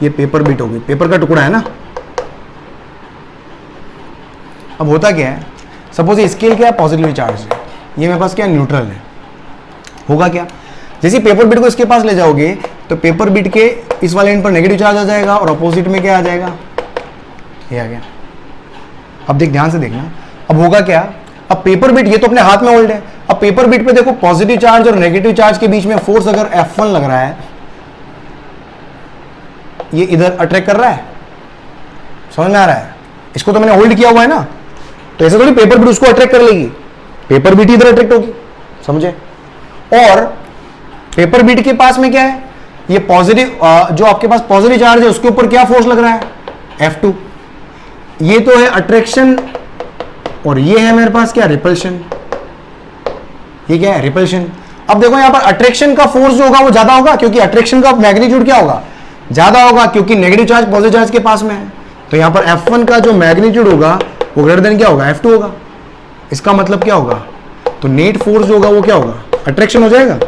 ये पेपर बीट हो गई, पेपर का टुकड़ा है ना। अब होता क्या है, सपोज ये स्केल क्या है, पॉजिटिवली चार्ज है, ये मेरे पास क्या न्यूट्रल है, होगा क्या, जैसे पेपर बीट को इसके पास ले जाओगे तो पेपर बीट के इस वाले एंड पर नेगेटिव चार्ज आ जाएगा और अपोजिट में क्या आ जाएगा, ये आ गया। अब देख ध्यान से देखना, अब होगा क्या, अब पेपर बीट ये तो अपने हाथ में होल्ड है, अब पेपर बीट पे देखो पॉजिटिव चार्ज और नेगेटिव चार्ज के बीच में फोर्स अगर F1 लग रहा है, ये इधर अट्रैक्ट कर रहा है, समझ में आ रहा है, इसको तो मैंने होल्ड किया हुआ है ना, तो ऐसे थोड़ी पेपर बीट उसको अट्रैक्ट कर लेगी, पेपर बीट इधर अट्रैक्ट होगी, समझे। और पेपर बीट के पास में क्या है, ये पॉजिटिव, जो आपके पास पॉजिटिव चार्ज है उसके ऊपर क्या फोर्स लग रहा है, F2, ये तो है अट्रैक्शन और ये है मेरे पास क्या, रिपल्शन, ये क्या है, रिपल्शन। अब देखो यहां पर अट्रैक्शन का फोर्स जो होगा वो ज्यादा होगा, क्योंकि अट्रैक्शन का मैग्नीट्यूड क्या होगा, ज्यादा होगा, क्योंकि नेगेटिव चार्ज पॉजिटिव चार्ज के पास में है, तो यहां पर F1 का जो मैग्नीट्यूड होगा वो ग्रेटर देन क्या होगा, F2 होगा। इसका मतलब क्या होगा, तो नेट फोर्स जो होगा वो क्या होगा, अट्रैक्शन हो जाएगा।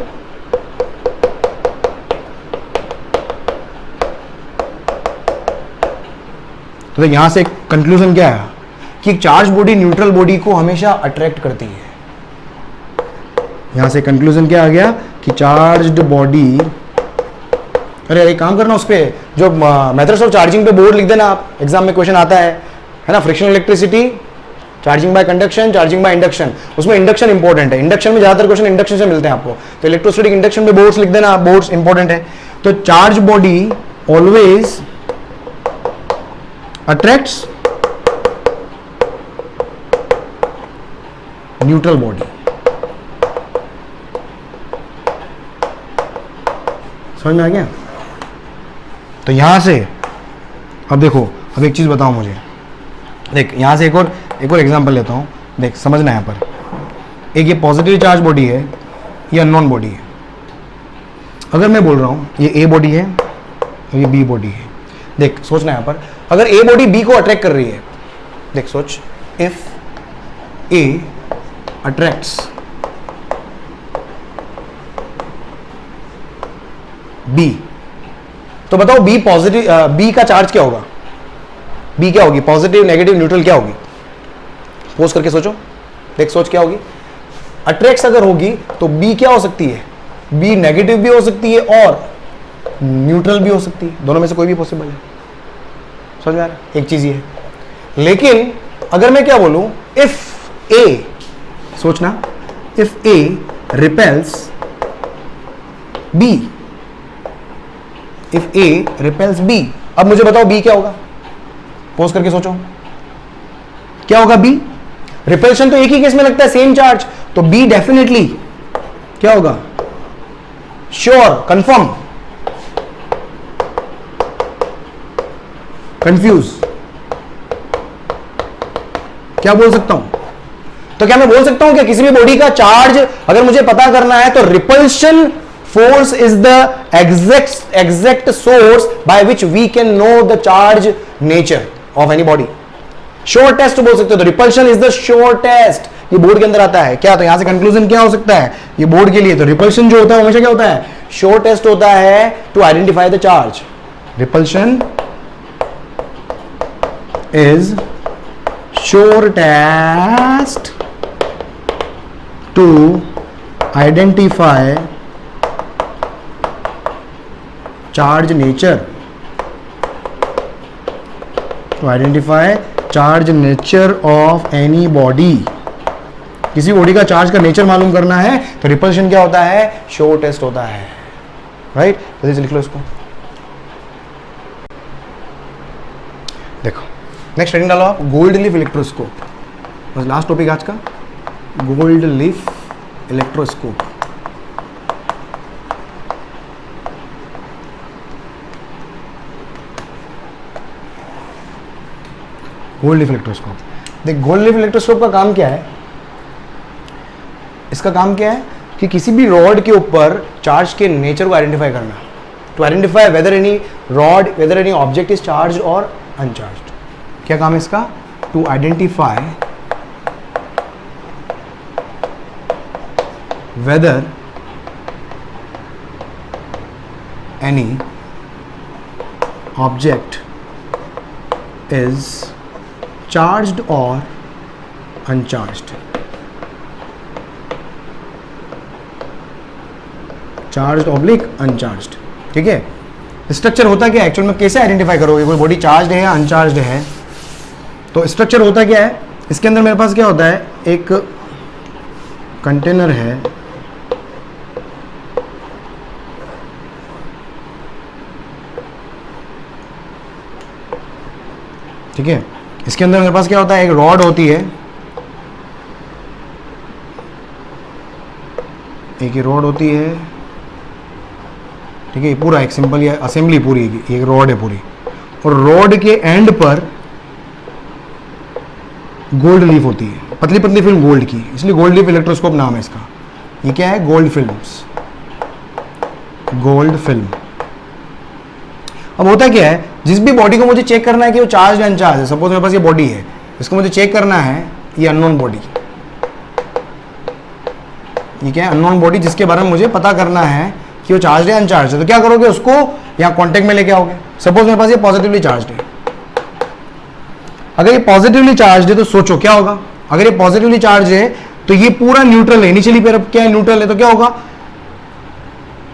तो यहां से कंक्लूजन क्या है कि चार्ज बॉडी न्यूट्रल बॉडी को हमेशा अट्रैक्ट करती है। यहां से कंक्लूजन क्या आ गया कि चार्ज्ड बॉडी, अरे एक काम करना, उस पे जो मेथड्स ऑफ चार्जिंग पे बोर्ड लिख देना आप, एग्जाम में क्वेश्चन आता है ना, frictional electricity, charging bye conduction, charging by induction, उसमें इंडक्शन इंपॉर्टेंट है, इंडक्शन में ज्यादातर क्वेश्चन इंडक्शन से मिलते हैं आपको, तो इलेक्ट्रोस्टैटिक इंडक्शन पे बोर्ड्स लिख देना, बोर्ड्स इंपॉर्टेंट है। तो charge body always attracts neutral body, समझ में आ गया। तो यहां से अब देखो, अब एक चीज बताओ मुझे, देख यहां से एक और एग्जांपल लेता हूं, देख समझना यहां पर, एक ये पॉजिटिव चार्ज बॉडी है, ये अननोन बॉडी है। अगर मैं बोल रहा हूं ये ए बॉडी है और ये बी बॉडी है, देख सोचना यहां पर, अगर ए बॉडी बी को अट्रैक्ट कर रही है, देख सोच, इफ ए अट्रैक्ट्स बी, तो बताओ बी पॉजिटिव, बी का चार्ज क्या होगा, बी क्या होगी, पॉजिटिव नेगेटिव न्यूट्रल क्या होगी, पोज करके सोचो, देख सोच क्या होगी, अट्रैक्ट्स अगर होगी तो बी क्या हो सकती है, बी नेगेटिव भी हो सकती है और न्यूट्रल भी हो सकती है, दोनों में से कोई भी पॉसिबल है, समझ में आ रहा है, एक चीज ये है। लेकिन अगर मैं क्या बोलूं, इफ ए, सोचना, if A repels B, if A repels B, अब मुझे बताओ बी क्या होगा, पोज करके सोचो क्या होगा, बी, रिपल्शन तो एक ही केस में लगता है, सेम चार्ज, तो बी डेफिनेटली क्या होगा, श्योर, कंफर्म, कंफ्यूज, क्या बोल सकता हूं, तो क्या मैं बोल सकता हूं कि किसी भी बॉडी का चार्ज अगर मुझे पता करना है तो repulsion force is the exact source by which we can know the charge nature of any body, sure test बोल सकते हो, तो repulsion is the sure test, ये बोर्ड के अंदर आता है क्या, तो यहां से कंक्लूजन क्या हो सकता है, ये बोर्ड के लिए, तो रिपल्शन जो होता है हमेशा क्या होता है, श्योर टेस्ट होता है to identify the charge, repulsion is sure test to identify charge nature, to identify charge nature of any body, किसी बॉडी का चार्ज का नेचर मालूम करना है तो रिपल्शन क्या होता है, श्योर टेस्ट होता है, राइट। जल्दी से लिख लो इसको, देखो नेक्स्ट हेडिंग डालो आप, गोल्ड लीफ इलेक्ट्रोस्कोप, बस लास्ट टॉपिक आज का, gold leaf electroscope. Gold leaf electroscope, देख गोल्ड लीफ इलेक्ट्रोस्कोप का काम क्या है, इसका काम क्या है कि किसी भी रॉड के ऊपर चार्ज के नेचर को आइडेंटिफाई करना, to identify whether any rod, whether any object is charge और अनचार्ज। क्या काम है इसका? To identify whether any object is charged or uncharged, charged oblique uncharged। ठीक है, स्ट्रक्चर होता क्या है एक्चुअल में, कैसे आइडेंटिफाई करोगे कोई बॉडी चार्ज है या अनचार्ज है? तो स्ट्रक्चर होता क्या है, इसके अंदर मेरे पास क्या होता है, एक कंटेनर है, ठीक है, इसके अंदर मेरे पास क्या होता है, एक रॉड होती है, एक ही रॉड होती है, ठीक है, पूरा एक सिंपल या असेंबली पूरी एक रॉड है पूरी, और रॉड के एंड पर गोल्ड लीफ होती है, पतली पतली फिल्म गोल्ड की, इसलिए गोल्ड लीफ इलेक्ट्रोस्कोप नाम है इसका। ये क्या है? Gold films, gold film. अब होता क्या है, जिस भी बॉडी को मुझे चेक करना है कि वो चार्ज या अनचार्ज है, सपोज मेरे पास ये बॉडी है, इसको मुझे चेक करना है, ये अननोन बॉडी, ये क्या है? अननोन बॉडी, जिसके बारे में मुझे पता करना है कि वो चार्ज है अनचार्ज है। तो क्या करोगे, उसको यहाँ कॉन्टेक्ट में लेके आओगे। सपोज मेरे पास ये पॉजिटिवली चार्ज है, अगर ये पॉजिटिवली चार्ज है तो सोचो क्या होगा। अगर ये पॉजिटिवली चार्ज है तो ये पूरा न्यूट्रल है, इनिशियली क्या है, न्यूट्रल है, तो क्या होगा,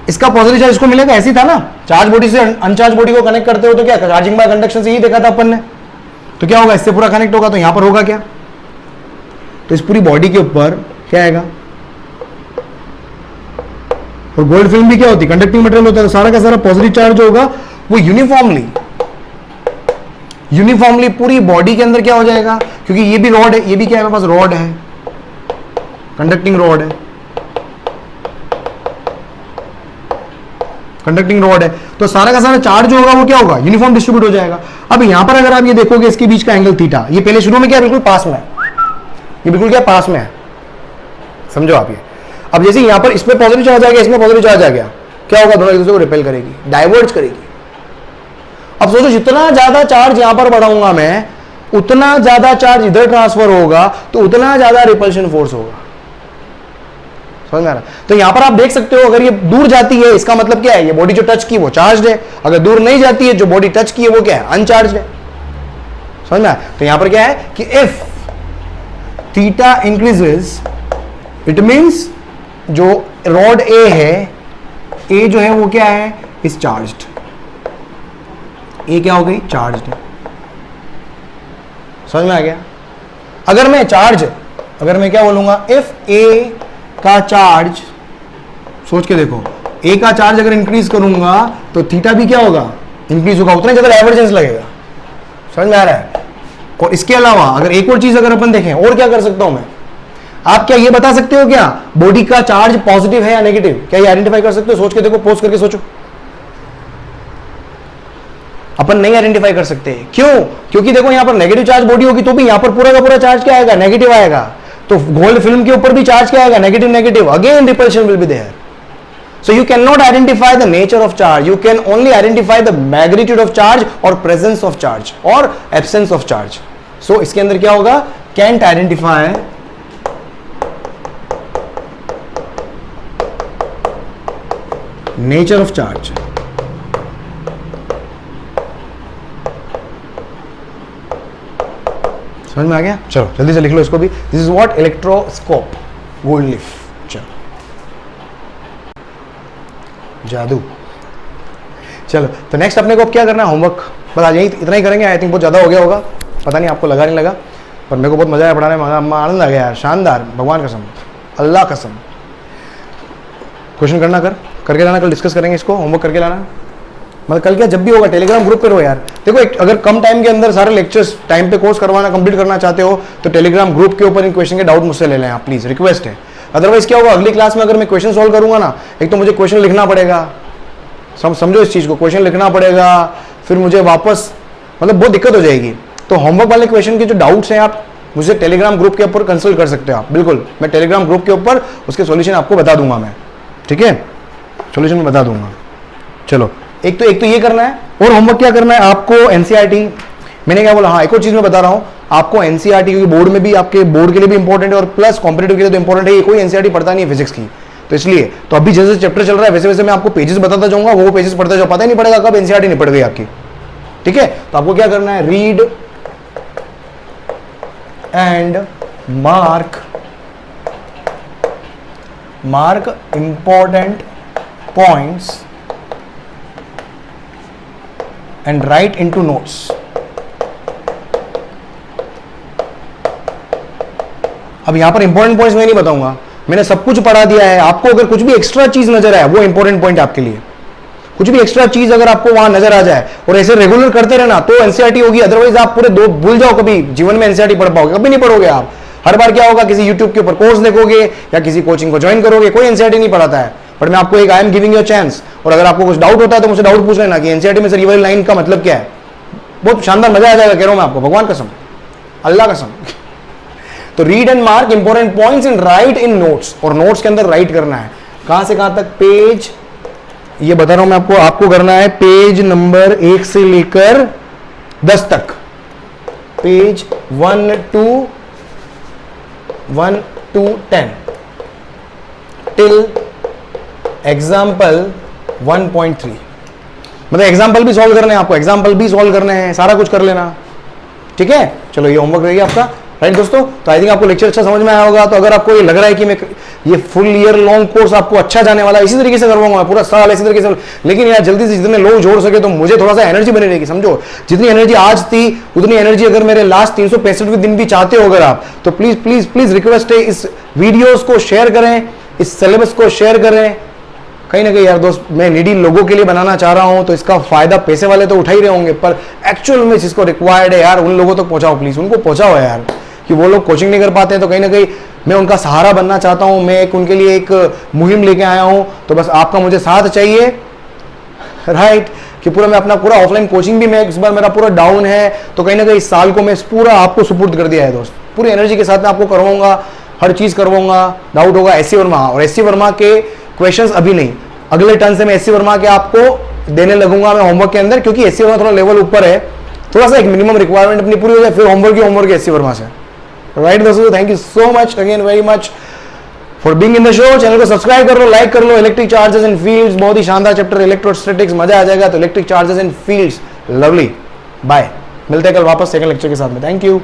इसका पॉजिटिव चार्ज इसको मिलेगा। ऐसी था ना, चार्ज बॉडी से अनचार्ज बॉडी को कनेक्ट करते हो तो क्या, चार्जिंग बाय कंडक्शन से ही देखा था अपन ने, तो क्या होगा, इससे पूरा कनेक्ट होगा, तो यहां पर होगा क्या, तो इस पूरी बॉडी के ऊपर क्या आएगा, और गोल्ड फिल्म भी क्या होती है, कंडक्टिंग मटेरियल होता है, तो सारा का सारा पॉजिटिव चार्ज होगा वो यूनिफॉर्मली पूरी बॉडी के अंदर क्या हो जाएगा, क्योंकि ये भी रॉड है, ये भी क्या है, मेरे पास रॉड है, कंडक्टिंग रॉड है, कंडक्टिंग रॉड है, तो सारा का सारा चार्ज होगा वो क्या होगा, यूनिफॉर्म डिस्ट्रीब्यूट हो जाएगा। अब यहां पर अगर आप ये देखोगे, इसके बीच का एंगल थीटा, ये पहले शुरू में क्या बिल्कुल पास में है, ये बिल्कुल क्या पास में है, समझो आप ये। अब जैसे यहां पर इस पे पॉजिटिव चार्ज आ गया, इसमें पॉजिटिव चार्ज आ गया, क्या होगा, दोनों एक दूसरे को रिपेल करेगी, डाइवर्ज करेगी। अब सोचो, जितना ज्यादा चार्ज यहां पर बढ़ाऊंगा मैं, उतना ज्यादा चार्ज इधर ट्रांसफर होगा, तो उतना ज्यादा रिपल्शन फोर्स होगा। समझ में आ रहा? तो यहां पर आप देख सकते हो, अगर ये दूर जाती है, इसका मतलब क्या है, ये बॉडी जो टच की वो चार्ज है, अगर दूर नहीं जाती है, जो बॉडी टच की है वो क्या है, अनचार्ज है। समझ में? तो यहां पर क्या है कि if theta increases, it means जो रॉड ए है, ए जो है वो क्या है, इज चार्ज्ड, ए क्या हो गई, चार्ज्ड। समझ में आ गया? अगर मैं अगर मैं क्या बोलूंगा, इफ ए का चार्ज, सोच के देखो, ए का चार्ज अगर इंक्रीज करूंगा तो थीटा भी क्या होगा, इंक्रीज होगा, उतना ज्यादा डाइवर्जेंस लगेगा। समझ में आ रहा है? और इसके अलावा अगर एक और चीज अगर अपन देखें, और क्या कर सकता हूं मैं, आप क्या ये बता सकते हो क्या, बॉडी का चार्ज पॉजिटिव है या नेगेटिव, क्या ये आइडेंटिफाई कर सकते हो? सोच के देखो, पोज करके सोचो। अपन नहीं आइडेंटिफाई कर सकते, क्यों? क्योंकि देखो यहां पर नेगेटिव चार्ज बॉडी होगी तो भी यहां पर पूरा का पूरा चार्ज क्या आएगा, नेगेटिव आएगा। तो गोल्ड फिल्म के ऊपर भी चार्ज क्या आएगा, negative negative, again repulsion will be there. So you cannot identify the nature of charge, you can only identify the magnitude of charge or presence of charge or absence of charge. So इसके अंदर क्या होगा, can't identify nature of charge. समझ में आ गया? चलो जल्दी से लिख लो इसको भी। This is what, electroscope, gold leaf. चलो जादू। चलो तो नेक्स्ट अपने को अब क्या करना है, होमवर्क बस आज यही इतना ही करेंगे। आई थिंक बहुत ज़्यादा हो गया होगा, पता नहीं आपको लगा नहीं लगा, पर मेरे को बहुत मज़ा आया पढ़ाने में, आनंद आ गया यार, शानदार, भगवान कसम, अल्लाह कसम। क्वेश्चन करना करके लाना, कल डिस्कस करेंगे इसको, होमवर्क करके लाना। मतलब कल क्या, जब भी होगा टेलीग्राम ग्रुप पे रहो यार। देखो अगर कम टाइम के अंदर सारे लेक्चर्स टाइम पे कोर्स करवाना कंप्लीट करना चाहते हो तो टेलीग्राम ग्रुप के ऊपर इन क्वेश्चन के डाउट मुझसे ले लें आप प्लीज़, रिक्वेस्ट है। अदरवाइज क्या होगा, अगली क्लास में अगर मैं क्वेश्चन सॉल्व करूंगा ना, एक तो मुझे क्वेश्चन लिखना पड़ेगा, समझो इस चीज़ को, क्वेश्चन लिखना पड़ेगा, फिर मुझे वापस मतलब बहुत दिक्कत हो जाएगी। तो होमवर्क वाले क्वेश्चन के जो डाउट्स हैं आप मुझे टेलीग्राम ग्रुप के ऊपर कंसल्ट कर सकते हो आप, बिल्कुल मैं टेलीग्राम ग्रुप के ऊपर उसके सॉल्यूशन आपको बता दूंगा मैं, ठीक है, सॉल्यूशन में बता दूंगा। चलो एक तो ये करना है, और होमवर्क क्या करना है आपको, एनसीईआरटी, मैंने क्या बोला, हाँ एक और चीज मैं बता रहा हूं आपको, एनसीईआरटी क्योंकि बोर्ड में भी, आपके बोर्ड के लिए भी इंपॉर्टेंट है और प्लस कॉम्पिटेटिव के लिए तो इंपॉर्टेंट है, ये कोई एनसीईआरटी पढ़ता नहीं है फिजिक्स की, तो इसलिए तो अभी जैसे चैप्टर चल रहा है वैसे वैसे मैं आपको पेजेस बताता जाऊंगा, वो पेजेस पढ़ता जाओ, पता ही नहीं पड़ेगा कब एनसीईआरटी निपट गई आपकी, ठीक है। तो आपको क्या करना है, read and mark important points and right into notes. अब यहां पर इंपॉर्टेंट पॉइंट्स मैं नहीं बताऊंगा, मैंने सब कुछ पढ़ा दिया है आपको, अगर कुछ भी एक्स्ट्रा चीज नजर आए वो इंपॉर्टेंट पॉइंट आपके लिए, कुछ भी एक्स्ट्रा चीज अगर आपको वहां नजर आ जाए और ऐसे रेगुलर करते रहना तो एनसीईआरटी होगी, अदरवाइज आप पूरे दो भूल जाओ, कभी जीवन में एनसीईआरटी पढ़ पाओगे, कभी नहीं पढ़ोगे आप। हर बार क्या होगा, किसी यूट्यूब के ऊपर कोर्स देखोगे या किसी कोचिंग को ज्वाइन करोगे, कोई एनसीईआरटी नहीं पढ़ाता है, बट मैं आपको एक I am giving you chance, और अगर आपको कुछ डाउट होता है तो मुझे डाउट पूछ लेना कि एनसीईआरटी में सर ये वाली लाइन का मतलब क्या है, बहुत शानदार मजा आ जाएगा, कह रहा हूं मैं आपको, भगवान कसम, अल्लाह कसम। तो read and mark important points and right in notes, और नोट्स के अंदर राइट करना है, कहां से कहां तक, पेज, ये बता रहा हूं मैं आपको करना है पेज नंबर 1 से लेकर 10 तक, पेज 1 to 10 टिल एग्जाम्पल 1.3, मतलब एग्जाम्पल भी सॉल्व करने हैं आपको, एग्जाम्पल भी सॉल्व करने हैं, सारा कुछ कर लेना, ठीक है। चलो ये होमवर्क रहेगा आपका, राइट दोस्तों। तो आई थिंक आपको लेक्चर अच्छा समझ में आया होगा। तो अगर आपको ये लग रहा है कि मैं ये फुल ईयर लॉन्ग कोर्स आपको अच्छा जाने वाला है, इसी तरीके से करवाऊंगा मैं पूरा साल इसी तरीके से, लेकिन यार जल्दी से जितने लोग जोड़ सके तो मुझे थोड़ा सा एनर्जी बनी रहेगी, समझो। जितनी एनर्जी आज थी उतनी एनर्जी अगर मेरे लास्ट 365 दिन भी चाहते हो अगर आप, तो प्लीज प्लीज प्लीज रिक्वेस्ट है, इस वीडियोस को शेयर करें, इस सिलेबस को शेयर करें। कहीं ना कहीं यार दोस्त मैं नीडी लोगों के लिए बनाना चाह रहा हूं, तो इसका फायदा पैसे वाले तो उठा ही रहे होंगे, पर एक्चुअल में जिसको रिक्वायर्ड है यार उन लोगों तक पहुंचाओ, प्लीज उनको पहुंचाओ यार, कि वो लोग कोचिंग नहीं कर पाते हैं, तो कहीं ना कहीं मैं उनका सहारा बनना चाहता हूं, मैं एक उनके लिए एक मुहिम लेके आया हूं। तो बस आपका मुझे साथ चाहिए, राइट, कि पूरा मैं अपना पूरा ऑफलाइन कोचिंग भी मैं इस बार मेरा पूरा डाउन है, तो कहीं ना कहीं इस साल को मैं पूरा आपको सुपुर्द कर दिया है दोस्त, पूरी एनर्जी के साथ मैं आपको करवाऊंगा, हर चीज करवाऊंगा। डाउट होगा एससी वर्मा, और एससी वर्मा के क्वेश्चंस अभी नहीं, अगले टर्न से मैं एससी वर्मा के आपको देने लगूंगा मैं होमवर्क के अंदर, क्योंकि एससी वर्मा थोड़ा लेवल ऊपर है, थोड़ा सा एक मिनिमम रिक्वायरमेंट अपनी पूरी हो जाए, फिर होमवर्क एससी वर्मा से, राइट दोस्तों। Thank you so much again very much for being in the show. Channel को सब्सक्राइब कर लो, लाइक कर लो। इलेक्ट्रिक चार्जेस एंड फील्ड्स, बहुत ही शानदार चैप्टर, इलेक्ट्रोस्टैटिक्स, मजा आ जाएगा। तो electric charges and fields, lovely, bye, मिलते हैं कल वापस सेकंड लेक्चर के साथ में। Thank you.